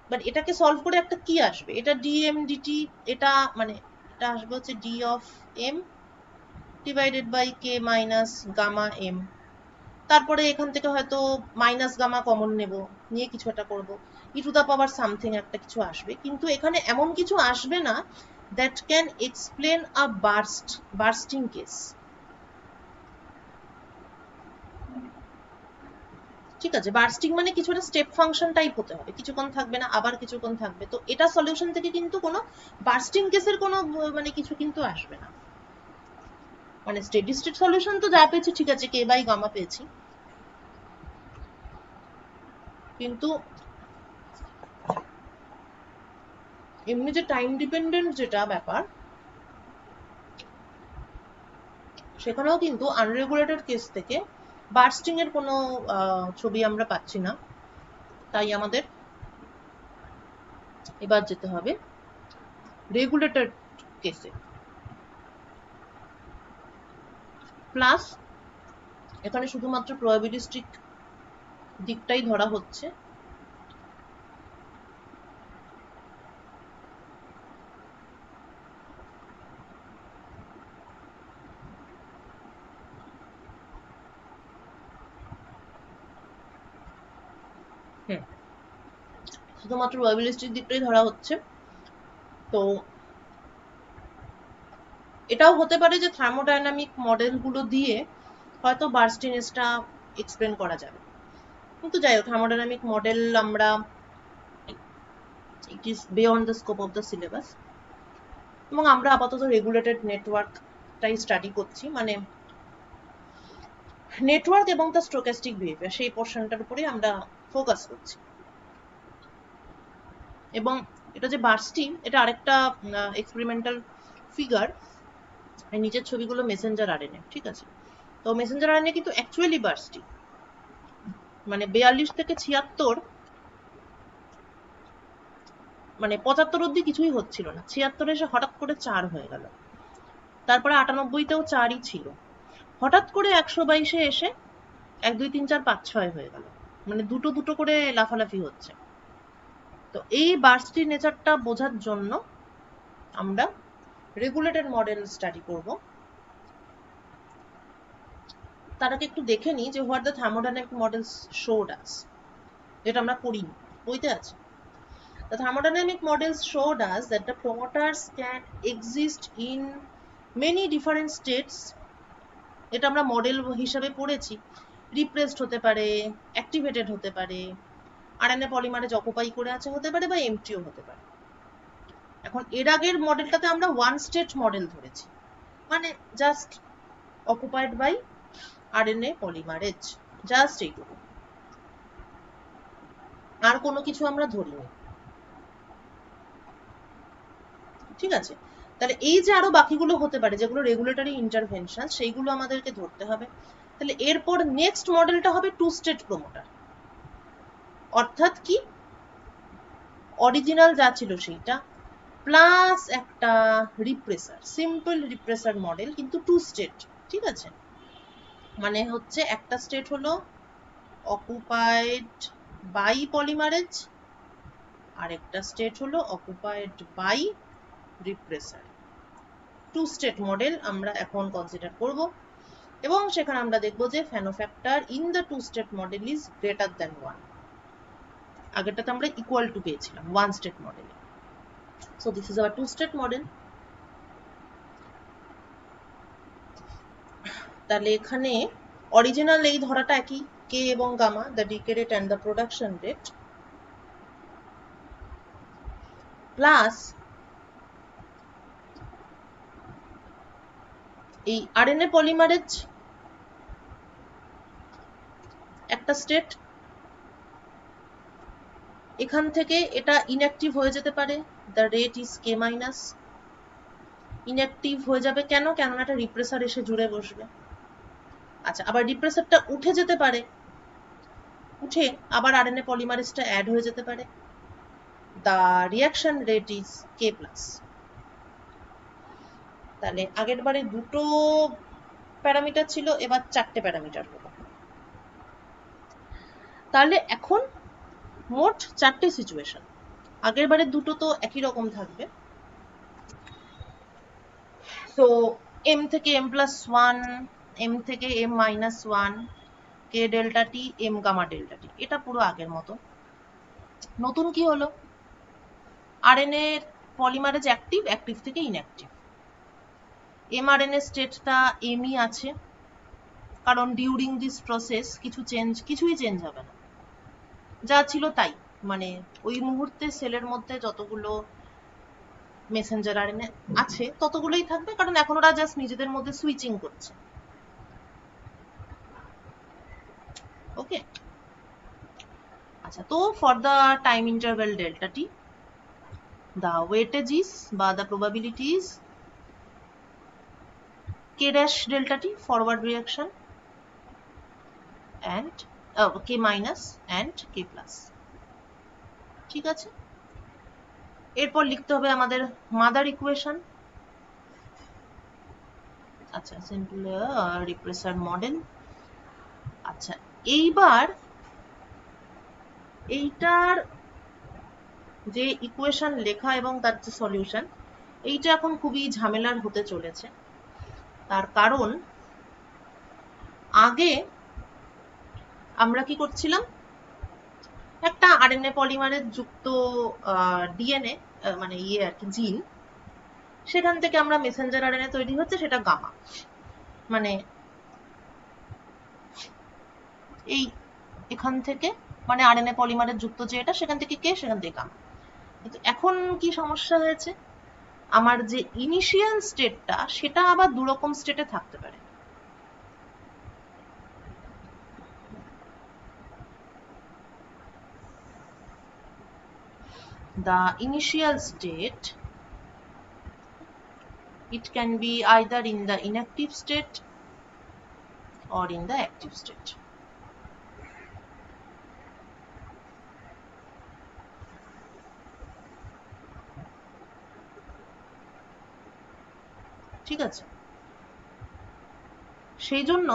মানে এটাকে সলভ করে একটা কি আসবে, এটা dm dt, এটা মানে এটা আসবে হচ্ছে d of m divided by k minus gamma m, তারপরে এখান থেকে হয়তো মাইনাস গামা কমন নেব, নিয়ে কিছু একটা করব, ই টু দা পাওয়ার সামথিং একটা কিছু আসবে, কিন্তু এখানে এমন কিছু আসবে না that can explain a bursting case. ঠিক আছে, বার্স্টিং মানে কিছু একটা স্টেপ ফাংশন টাইপ হতে হবে, কিছুক্ষণ থাকবে না আবার কিছুক্ষণ থাকবে, তো এটা সলিউশন থেকে কিন্তু কোনো বার্স্টিং কেসের কোনো মানে কিছু কিন্তু আসবে না, মানে স্টেডি স্টেট সলিউশন তো যা পেয়েছি ঠিক আছে, কে বাই গামা পেয়েছি, কিন্তু এমনি যে টাইম ডিপেন্ডেন্ট যেটা ব্যাপার, সেখানেও কিন্তু আনরেগুলেটেড কেস থেকে বার্স্টিং এর কোনো ছবি আমরা পাচ্ছি না, তাই আমাদের এবার যেতে হবে রেগুলেটেড কেসে। প্লাস এখানে শুধুমাত্র প্রবাবিলিস্টিক দিকটাই ধরা হচ্ছে, শুধুমাত্র প্রবাবিলিস্টিক দিকটাই ধরা হচ্ছে। তো এটাও হতে পারে যে থার্মোডাইনামিক মডেলগুলো দিয়ে হয়তো বার্স্টিনেসটা এক্সপ্লেন করা যাবে, কিন্তু যাই হোক থার্মোডাইনামিক মডেল আমরা it is beyond the scope of the syllabus, এবং আমরা আপাতত রেগুলেটেড নেটওয়ার্কটাই স্টাডি করছি, মানে নেটওয়ার্ক এবং তার স্টোক্যাস্টিক বিহেভিয়ার সেই পোর্শনটার উপরেই আমরা ফোকাস করছি। এবং এটা যে বার্স্টিং, এটা আরেকটা এক্সপেরিমেন্টাল ফিগার, নিচের ছবিগুলো মেসেঞ্জার আরএনএ, ঠিক আছে, তো মেসেঞ্জার আরএনএ কিন্তু অ্যাকচুয়ালি বার্স্টিং, মানে 42 থেকে 76, মানে 75 অব্দি কিছুই হচ্ছিল না, 76 এসে হঠাৎ করে 4 হয়ে গেল, তারপরে 98তেও 4ই ছিল, হঠাৎ করে 122 এসে 1 2 3 4 5 6 হয়ে গেল, মানে দুটো দুটো করে লাফালাফি হচ্ছে। তো এই বার্স্টি নেচারটা বোঝার জন্য আমরা রেগুলেটেড মডেল স্টাডি করব। তার আগে একটু দেখে নিই যে what the thermodynamic models showed us, যেটা আমরা পড়িনি, বইতে আছে। The thermodynamic models showed us that the promoters can exist in many different states. এটা আমরা মডেল হিসাবে পড়েছি। রিপ্রেসড হতে পারে, অ্যাক্টিভেটেড হতে পারে, আরএনএ পলিমারেজ অকুপাই করে আছে হতে পারে, বা এমটিও হতে পারে। এখন এর আগের মডেলটাতে আমরা ওয়ান স্টেট মডেল ধরেছি, মানে just occupied by RNA polymerase, just এইটুকু, আর কোনো কিছু আমরা ধরিনি। ঠিক আছে, তাহলে এই যে আরো বাকিগুলো হতে পারে যেগুলো রেগুলেটরি ইন্টারভেনশন, সেইগুলো আমাদেরকে ধরতে হবে। তাহলে এরপর নেক্সট মডেলটা হবে টু স্টেট প্রমোটার, অর্থাৎ কি অরিজিনাল যা ছিল সেইটা প্লাস একটা রিপ্রেসার, সিম্পল রিপ্রেসার মডেল, কিন্তু টু স্টেট। ঠিক আছে, মানে হচ্ছে একটা স্টেট হলো অকুপাইড বাই পলিমারেজ, আর একটা স্টেট হলো occupied by repressor. Two state model আমরা এখন কনসিডার করব, এবং সেখানে আমরা দেখব যে Fano factor in the two state model is greater than 1। আগেরটাতে আমরা ইকুয়াল টু পেয়েছিলাম ওয়ান স্টেট মডেলে। So this is our two state model. তাহলে এখানে অরিজিনাল এই ধরাটা একই, কে এবং gamma, the decay rate and the production rate, plus এই আরএনএ পলিমারেজ একটা স্টেট, এখান থেকে এটা ইনঅ্যাক্টিভ হয়ে যেতে পারে, the rate is K minus. Inactive হয়ে যাবে কেন? কেননা একটা রিপ্রেসার এসে জুড়ে বসবে। আচ্ছা, আবার রিপ্রেসারটা উঠে যেতে পারে, উঠে আবার আরএনএ পলিমারেজটা অ্যাড হয়ে যেতে পারে, the reaction rate is k plus. তাহলে আগের বারে দুটো প্যারামিটার ছিল, এবার চারটে প্যারামিটার হলো। তাহলে এখন মোট চারটে সিচুয়েশন, আগের বারে দুটো তো একই রকম থাকবে। তো এম থেকে এম প্লাস ওয়ান, এম থেকে এম মাইনাস ওয়ান, কে ডেল্টা টি, এম গামা ডেল্টা টি, এটা পুরো আগের মতো। নতুন কি হলো? আরএনএ পলিমারেজ অ্যাক্টিভ, অ্যাক্টিভ থেকে ইনঅ্যাক্টিভ। এমআরএনএ স্টেটটা এমই আছে, কারণ ডিউরিং দিস প্রসেস কিছুই চেঞ্জ হবে না, যা ছিল তাই, মানে ওই মুহূর্তে সেলের মধ্যে যতগুলো মেসেঞ্জার আরএনএ আছে ততগুলোই থাকবে, কারণ এখন ওরা জাস্ট নিজেদের মধ্যে সুইচিং করছে। ওকে, আচ্ছা, তো for the time interval delta T, the weightage is বা the probability is k dash delta t forward reaction and k minus and k plus। ঠিক আছে, এরপর লিখতে হবে আমাদের মাদার ইকুয়েশন। আচ্ছা, সিম্পল রিপ্রেসার মডেল। আচ্ছা, এইবার এইটার যে ইকুয়েশন লেখা এবং তার যে সলিউশন, এইটা এখন খুবই ঝামেলার হতে চলেছে। তার কারণ আগে আমরা কি করছিলাম, একটা আরএনএ পলিমারেজ যুক্ত ডিএনএ, মানে ইয়ে আর কি জিন, সেখান থেকে আমরা মেসেঞ্জার আরএনএ তৈরি হচ্ছে, সেটা গামা, মানে এই এখান থেকে, মানে আরএনএ পলিমারেজ যুক্ত যে এটা, সেখান থেকে কে, সেখান থেকে গামা। কিন্তু এখন কি সমস্যা হয়েছে, আমার যে ইনিশিয়াল স্টেটটা সেটা আবার দুরকম স্টেটে থাকতে পারে। The initial state, it can be either in the inactive state or in the active state. ঠিক আছে, সেই জন্য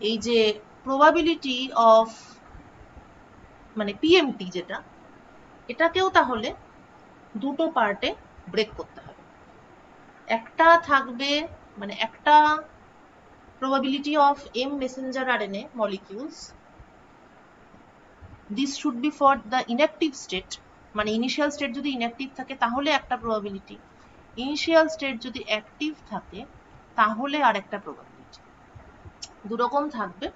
এই যে প্রবাবিলিটি অফ মানে পিএমটি যেটা, এটাকেও তাহলে দুটো পার্টে ব্রেক করতে হবে। একটা থাকবে মানে একটা probability of M messenger RNA molecules. This should be for the inactive state, মানে ইনিশিয়াল স্টেট যদি ইনঅ্যাক্টিভ থাকে তাহলে একটা প্রবাবিলিটি, ইনিশিয়াল স্টেট যদি অ্যাক্টিভ থাকে তাহলে আরেকটা প্রবাবিলিটি। দু রকম থাকবে।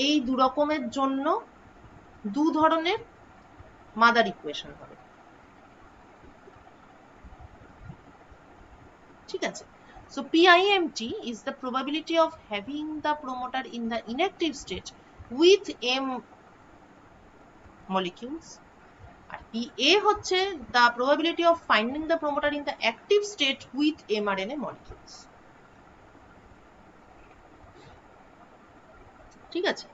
এই দু রকমের জন্য দু ধরনের মাদার ইকুয়েশন হবে, ঠিক আছে? So PIMT is the probability of having the promoter in the inactive state with M molecules, R PA হচ্ছে the probability of finding the promoter in the active state with mRNA molecules, ঠিক আছে?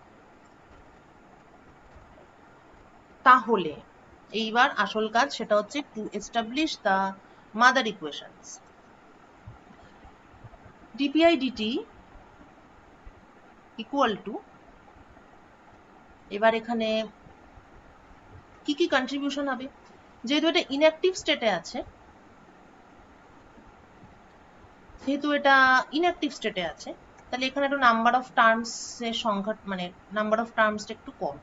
তাহলে এইবার আসল কাজ, সেটা হচ্ছে to establish the mother equations. dpi dt equal to, এবার এখানে কি কি কন্ট্রিবিউশন হবে, যেহেতু এটা ইনঅ্যাক্টিভ স্টেটে আছে, তাহলে এখানে একটু নাম্বার অফ টার্মস এর সংখ্যা মানে নাম্বার অফ টার্মসটা একটু কম,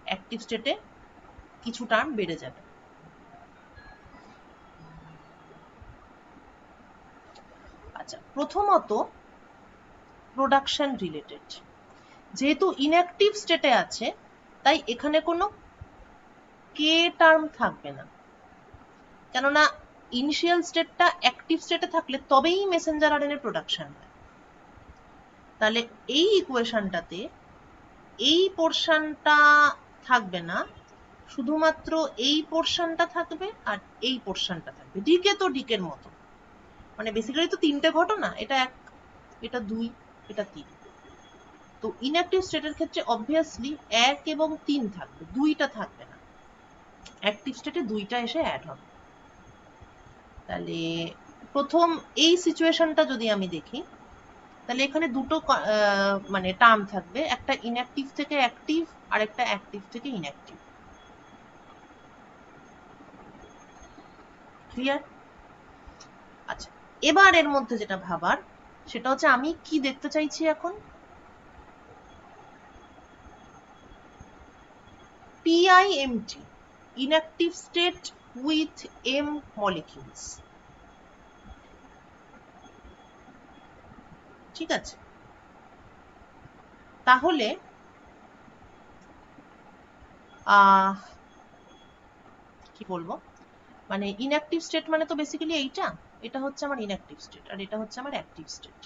অ্যাক্টিভ স্টেটে কিছু টার্ম বেড়ে যাবে। আচ্ছা, প্রথমত প্রোডাকশন রিলেটেড, যেহেতু ইনঅ্যাক্টিভ স্টেটে আছে তাই এখানে কোনো কে টার্ম থাকবে না, কেননা ইনিশিয়াল স্টেটটা অ্যাক্টিভ স্টেটে থাকলে তবেই মেসেঞ্জার আরএনএ প্রোডাকশন হয়। তাহলে এই ইকুয়েশনটাতে এই পোর্শনটা থাকবে না, শুধুমাত্র এই পোর্শনটা থাকবে আর এই পোর্শনটা থাকবে। ডিকে তো ডিকের মতো, মানে বেসিক্যালি তো তিনটে ঘটনা, এটা এক, এটা দুই, এটা তিন। তো ইনঅ্যাক্টিভ স্টেটের ক্ষেত্রে অবভিয়াসলি এক এবং তিন থাকবে, দুইটা থাকবে না। অ্যাক্টিভ স্টেটে দুইটা এসে অ্যাড হবে। তাহলে প্রথম এই সিচুয়েশনটা যদি আমি দেখি, তাহলে এখানে দুটো মানে টার্ম থাকবে, একটা ইনঅ্যাক্টিভ থেকে অ্যাক্টিভ আর একটা অ্যাক্টিভ থেকে ইনঅ্যাক্টিভ। ক্লিয়ার? আচ্ছা, এবার এর মধ্যে যেটা ভাবার সেটা হচ্ছে আমি কি দেখতে চাইছি এখন, PIMT inactive state with M molecules, ঠিক আছে? তাহলে কি বলবো, মানে ইনঅ্যাক্টিভ স্টেট মানে তো বেসিক্যালি এইটা, এটা হচ্ছে আমার ইনঅ্যাক্টিভ স্টেট আর এটা হচ্ছে আমার অ্যাক্টিভ স্টেট।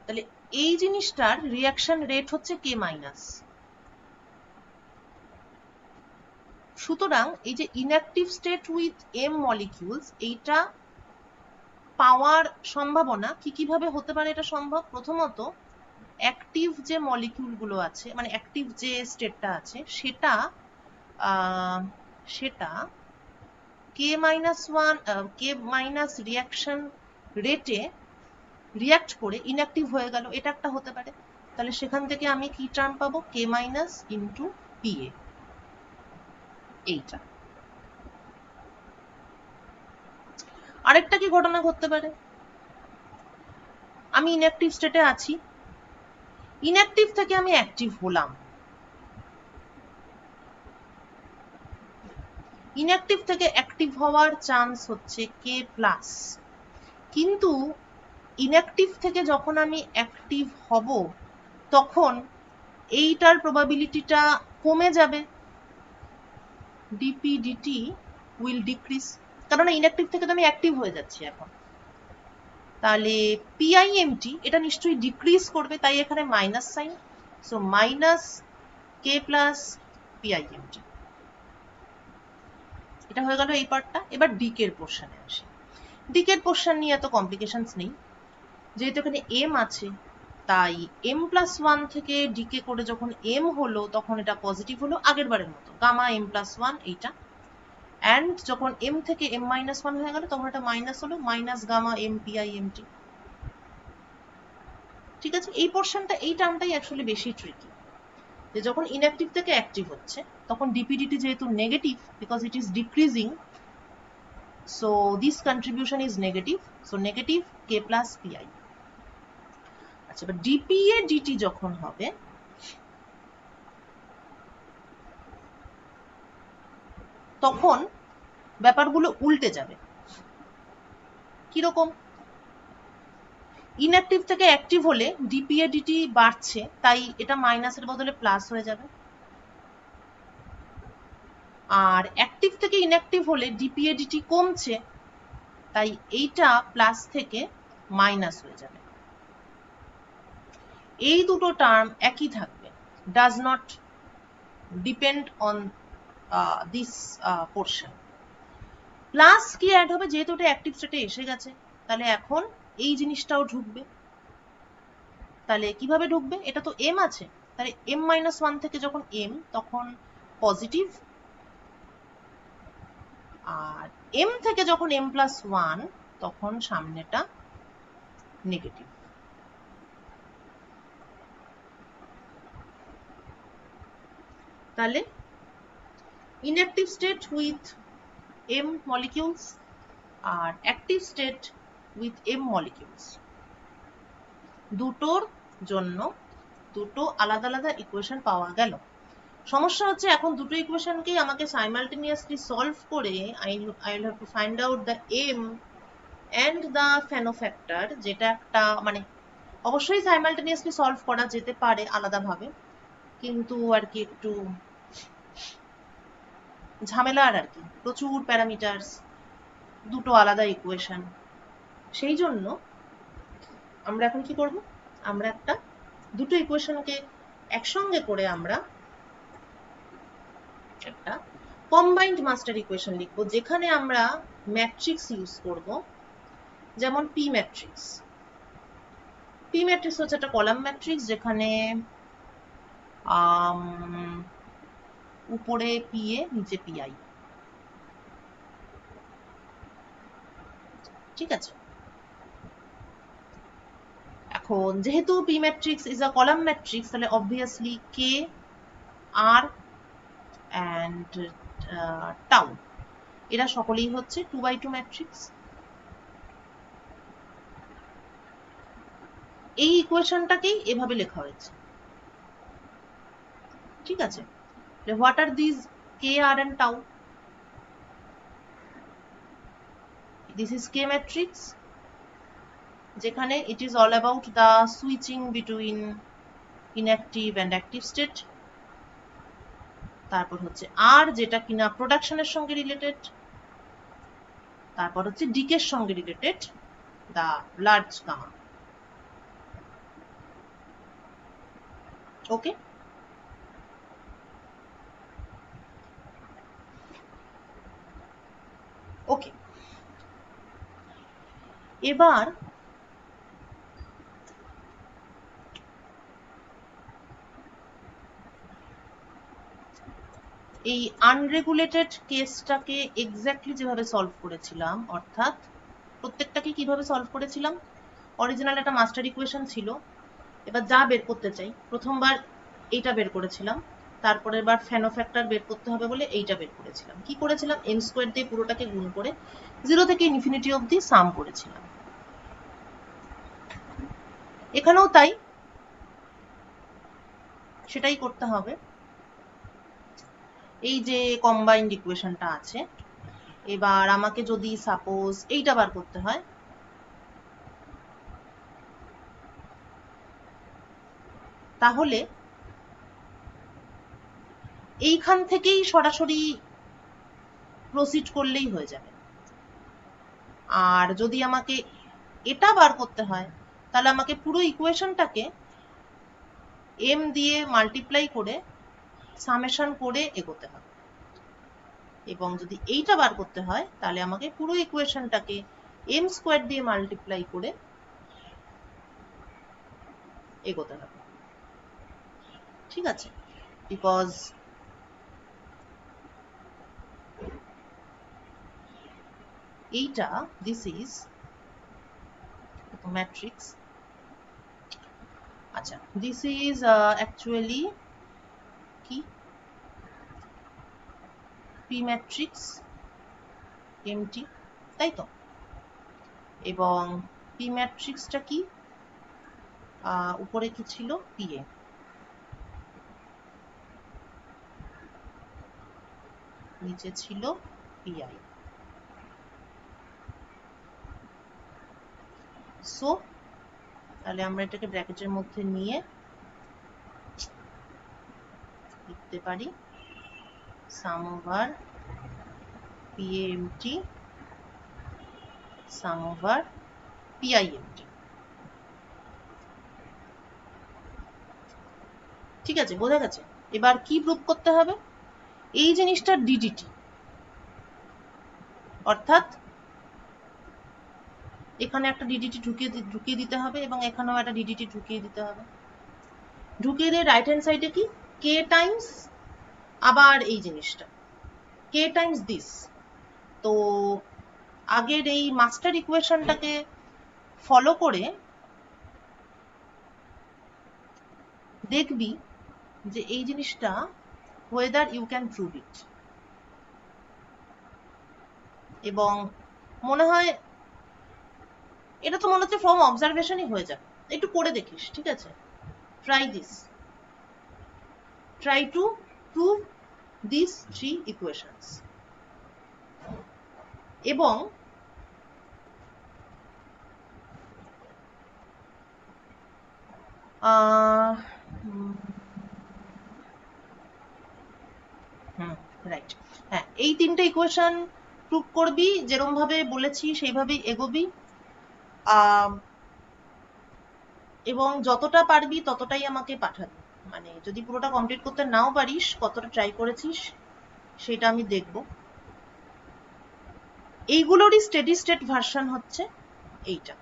তাহলে এই জিনিসটার রিঅ্যাকশন রেট হচ্ছে K মাইনাস। সুতরাং এই যে inactive state with M molecules, এইটা পাওয়ার সম্ভাবনা কিভাবে হতে পারে এটা সম্ভব, প্রথমত অ্যাক্টিভ যে মলিকিউলগুলো আছে, মানে অ্যাক্টিভ যে স্টেটটা আছে সেটা K মাইনাস রিঅ্যাকশন রেটে রিঅ্যাক্ট করে ইনঅ্যাক্টিভ হয়ে গেল, এটা একটা হতে পারে। তাহলে সেখান থেকে আমি কি টার্ম পাবো, K মাইনাস ইন্টু PA, এইটা। আরেকটা কি ঘটনা ঘটতে পারে, আমি ইনঅ্যাক্টিভ স্টেটে আছি, ইনঅ্যাক্টিভ থেকে আমি অ্যাক্টিভ হলাম, ইনঅ্যাক্টিভ থেকে অ্যাক্টিভ হওয়ার চান্স হচ্ছে K প্লাস, কিন্তু ইনঅ্যাক্টিভ থেকে যখন আমি অ্যাক্টিভ হব তখন এইটার প্রবাবিলিটিটা কমে যাবে, ডিপি ডিটি উইল ডিক্রিজ, কারণ ইনঅ্যাক্টিভ থেকে তো আমি অ্যাক্টিভ হয়ে যাচ্ছি এখন। তাহলে পিআইএমটি এটা নিশ্চয়ই ডিক্রিজ করবে, তাই এখানে minus sine, so minus k plus পিআইএমটি, এটা হয়ে গেল এই পার্টটা। এবার ডিকের পোর্শনে আসি। ডিকের পোর্শন নিয়ে এত কমপ্লিকেশনস নেই, যেহেতু এখানে এম আছে তাই m প্লাস ওয়ান থেকে ডিকে করে যখন m হলো তখন এটা পজিটিভ হলো আগের বারের মতো, গামা m প্লাস ওয়ান এইটা, অ্যান্ড যখন m থেকে m মাইনাস ওয়ান হয়ে গেল তখন এটা মাইনাস হলো, মাইনাস গামা m PIMT। ঠিক আছে, এই পোর্শনটা, এই টার্মটাই অ্যাকচুয়ালি বেশি ট্রিকি, যে যখন ইনঅ্যাক্টিভ থেকে অ্যাক্টিভ হচ্ছে তখন ডিপিডিটি যেহেতু negative, because it is decreasing, so this contribution is negative, so negative k plus PI. আচ্ছা, এবার ডিপিএ ডিটি যখন হবে তখন ব্যাপারগুলো উল্টে যাবে। কিরকম? ইনঅ্যাক্টিভ থেকে অ্যাক্টিভ হলে ডিপিএ ডিটি বাড়ছে, তাই এটা মাইনাসের বদলে প্লাস হয়ে যাবে। আর অ্যাক্টিভ থেকে ইনঅ্যাক্টিভ হলে ডিপিএ ডিটি কমছে, তাই এইটা প্লাস থেকে মাইনাস হয়ে যাবে। এই দুটো টার্ম একই থাকবে, does not depend on this portion. Plus কি অ্যাড হবে? যেহেতু এটা অ্যাক্টিভ স্টেটে এসে গেছে, তাহলে এখন এই জিনিসটাও ঢুকবে। তাহলে কিভাবে ঢুকবে? এটা তো এম আছে, তাহলে এম মাইনাস ওয়ান থেকে যখন এম, তখন পজিটিভ, আর এম থেকে যখন এম প্লাস ওয়ান, তখন সামনেটা নেগেটিভ। তাহলে inactive state with M molecules আর active state with M molecules, দুটোর জন্য দুটো আলাদা আলাদা ইকুয়েশন পাওয়া গেল। সমস্যা হচ্ছে এখন দুটো ইকুয়েশনকেই আমাকে সাইমালটেনিয়াসলি সলভ করে I will have to find out the m and the Fano factor, যেটা একটা মানে অবশ্যই সাইমালটেনিয়াসলি সলভ করা যেতে পারে আলাদাভাবে, কিন্তু আর কি একটু ঝামেলার আর কি, প্রচুর প্যারামিটার্স, দুটো আলাদা ইকুয়েশন। সেই জন্য আমরা এখন কি করব? আমরা একটা দুটো ইকুয়েশনকে একসঙ্গে করে আমরা একটা কম্বাইন্ড মাস্টার ইকুয়েশন লিখবো, যেখানে আমরা ম্যাট্রিক্স ইউজ করব, যেমন পি ম্যাট্রিক্স। পি ম্যাট্রিক্স হচ্ছে একটা কলাম ম্যাট্রিক্স, যেখানে উপরে পি এ, নিচে পিআই। ঠিক আছে, এখন যেহেতু P matrix is a column matrix, তাহলে obviously k, r and tau এরা সকলেই হচ্ছে 2x2 ম্যাট্রিক্স। এই ইকুয়েশনটাকেই এভাবে লেখা হয়েছে। ঠিক আছে, what are this k, r and tau? This is k matrix, যেখানে it is all about the switching between inactive and active state. তারপর হচ্ছে আর, যেটা কিনা প্রোডাকশনের সঙ্গে রিলেটেড। তারপর হচ্ছে ডিকের সঙ্গে রিলেটেড, দ্য লার্জ গামা। ওকে, ওকে, এবার এই আনরেগুলেটেড কেসটাকে এক্স্যাক্টলি যেভাবে সলভ করেছিলাম, অর্থাৎ প্রত্যেকটাকে কিভাবে সলভ করেছিলাম, অরিজিনাল একটা মাস্টার ইকুয়েশন ছিল, এবার যা বের করতে চাই, প্রথমবার এইটা বের করেছিলাম, তারপরের বার ফ্যানো ফ্যাক্টর বের করতে হবে বলে এইটা বের করেছিলাম। কি করেছিলাম? এন স্কোয়ার দিয়ে পুরোটাকে গুণ করে 0 থেকে ইনফিনিটি অবধি সাম করেছিলাম। এখানেও তাই, সেটাই করতে হবে। এই যে কম্বাইন্ড ইকুয়েশনটা আছে, এবার আমাকে যদি সাপোজ এইটা বার করতে হয়, তাহলে এইখান থেকেই সরাসরি প্রসিড করলেই হয়ে যাবে। আর যদি আমাকে এটা বার করতে হয়, তাহলে আমাকে পুরো ইকুয়েশনটাকে এম দিয়ে মাল্টিপ্লাই করে সামেশন করে এগোতে হবে। এবং যদি এইটা বার করতে হয়, তাহলে আমাকে পুরো ইকুয়েশনটাকে এম স্কোয়ার দিয়ে মাল্টিপ্লাই করে এগোতে হবে। ঠিক আছে, বিকজ এইটা, দিস ইজ ম্যাট্রিক্স, আচ্ছা, দিস ইজ অ্যাকচুয়ালি কি পি ম্যাট্রিক্স এমটি, তাই তো? এবং পি ম্যাট্রিক্সটা কি, উপরে কি ছিল, পিএ, নিচে ছিল পিআই। সো তাহলে আমরা এটাকে ব্র্যাকেটের মধ্যে নিয়ে লিখতে পারি সাম ওভার পিএমটি সাম ওভার পিআইএমটি। ঠিক আছে, বোঝা গেছে? এবার কি প্রুভ করতে হবে? এই জিনিসটা ডিডিটি, অর্থাৎ এখানে একটা ডিডিটি ঢুকিয়ে দিতে হবে এবং এখানেও একটা ডিডিটি ঢুকিয়ে দিতে হবে। ঢুকিয়ে দিয়ে রাইট হ্যান্ড সাইডে কি কে টাইমস আবার এই জিনিসটা কে টাইমস দিস। তো আগের এই মাস্টার ইকুয়েশনটাকে ফলো করে দেখবি যে এই জিনিসটা whether you can prove it, এবং মনে হয় এটা তো মনে হচ্ছে ফ্রম অবজারভেশনই হয়ে যাবে। একটু করে দেখিস, ঠিক আছে? Try this, try to prove this three equations. এবং রাইট, হ্যাঁ, এই তিনটে ইকুয়েশন প্রুভ করবি, যেরকম ভাবে বলেছি সেইভাবেই এগোবি, এবং যতটা পারবি ততটাই আমাকে পাঠাবি। মানে যদি পুরোটা কমপ্লিট করতে নাও পারিস, কতটা ট্রাই করেছিস সেটা আমি দেখব। এইগুলোরই স্টেডি স্টেট ভার্সন হচ্ছে এইটা।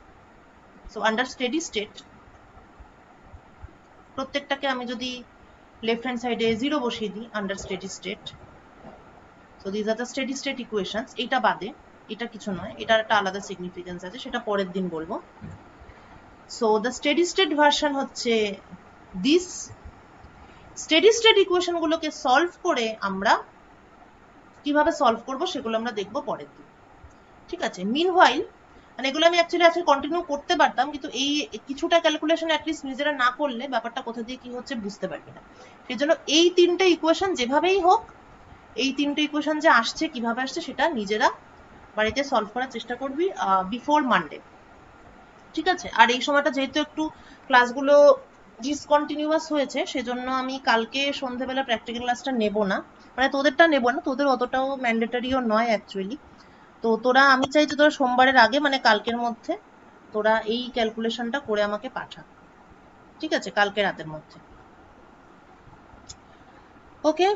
সো আন্ডার স্টেডি স্টেট প্রত্যেকটাকে আমি যদি লেফট হ্যান্ড সাইডে 0 বসিয়ে দিই, under steady state, so this are the steady state equations. এটা বাদে, এটা কিছু নয়, এটার একটা আলাদা সিগনিফিকেন্স আছে, সেটা পরের দিন বলবো। So the steady state version হচ্ছে দিস। স্টেডি স্টেট ইকুয়েশন গুলোকে সলভ করে আমরা কিভাবে সলভ করব সেগুলো আমরা দেখবো পরের দিন, ঠিক আছে? মিনহোয়াইল, মানে এগুলো আমি অ্যাকচুয়ালি আজকে কন্টিনিউ করতে পারতাম, কিন্তু এই কিছুটা ক্যালকুলেশন অ্যাটলিস্ট নিজেরা না করলে ব্যাপারটা কোথা দিয়ে কি হচ্ছে বুঝতে পারবি না। সেই জন্য এই তিনটে ইকুয়েশন যেভাবেই হোক, এই তিনটে ইকুয়েশন যে আসছে কিভাবে আসছে সেটা নিজেরা বাড়িতে সলভ করার চেষ্টা করবি বিফোর মানডে, ঠিক আছে? আর এই সময়টা যেহেতু একটু ক্লাসগুলো ডিসকন্টিনিউয়াস হয়েছে, সেজন্য আমি কালকে সন্ধ্যেবেলা প্র্যাকটিক্যাল ক্লাসটা নেব না, মানে তোদেরটা নেব না, তোদের অতটাও ম্যান্ডেটারিও নয় অ্যাকচুয়ালি। তো তোরা, আমি চাই যে তোরা সোমবারের আগে মানে কালকের মধ্যে তোরা এই ক্যালকুলেশনটা করে আমাকে পাঠা, ঠিক আছে? কালকে রাতের মধ্যে। ওকে।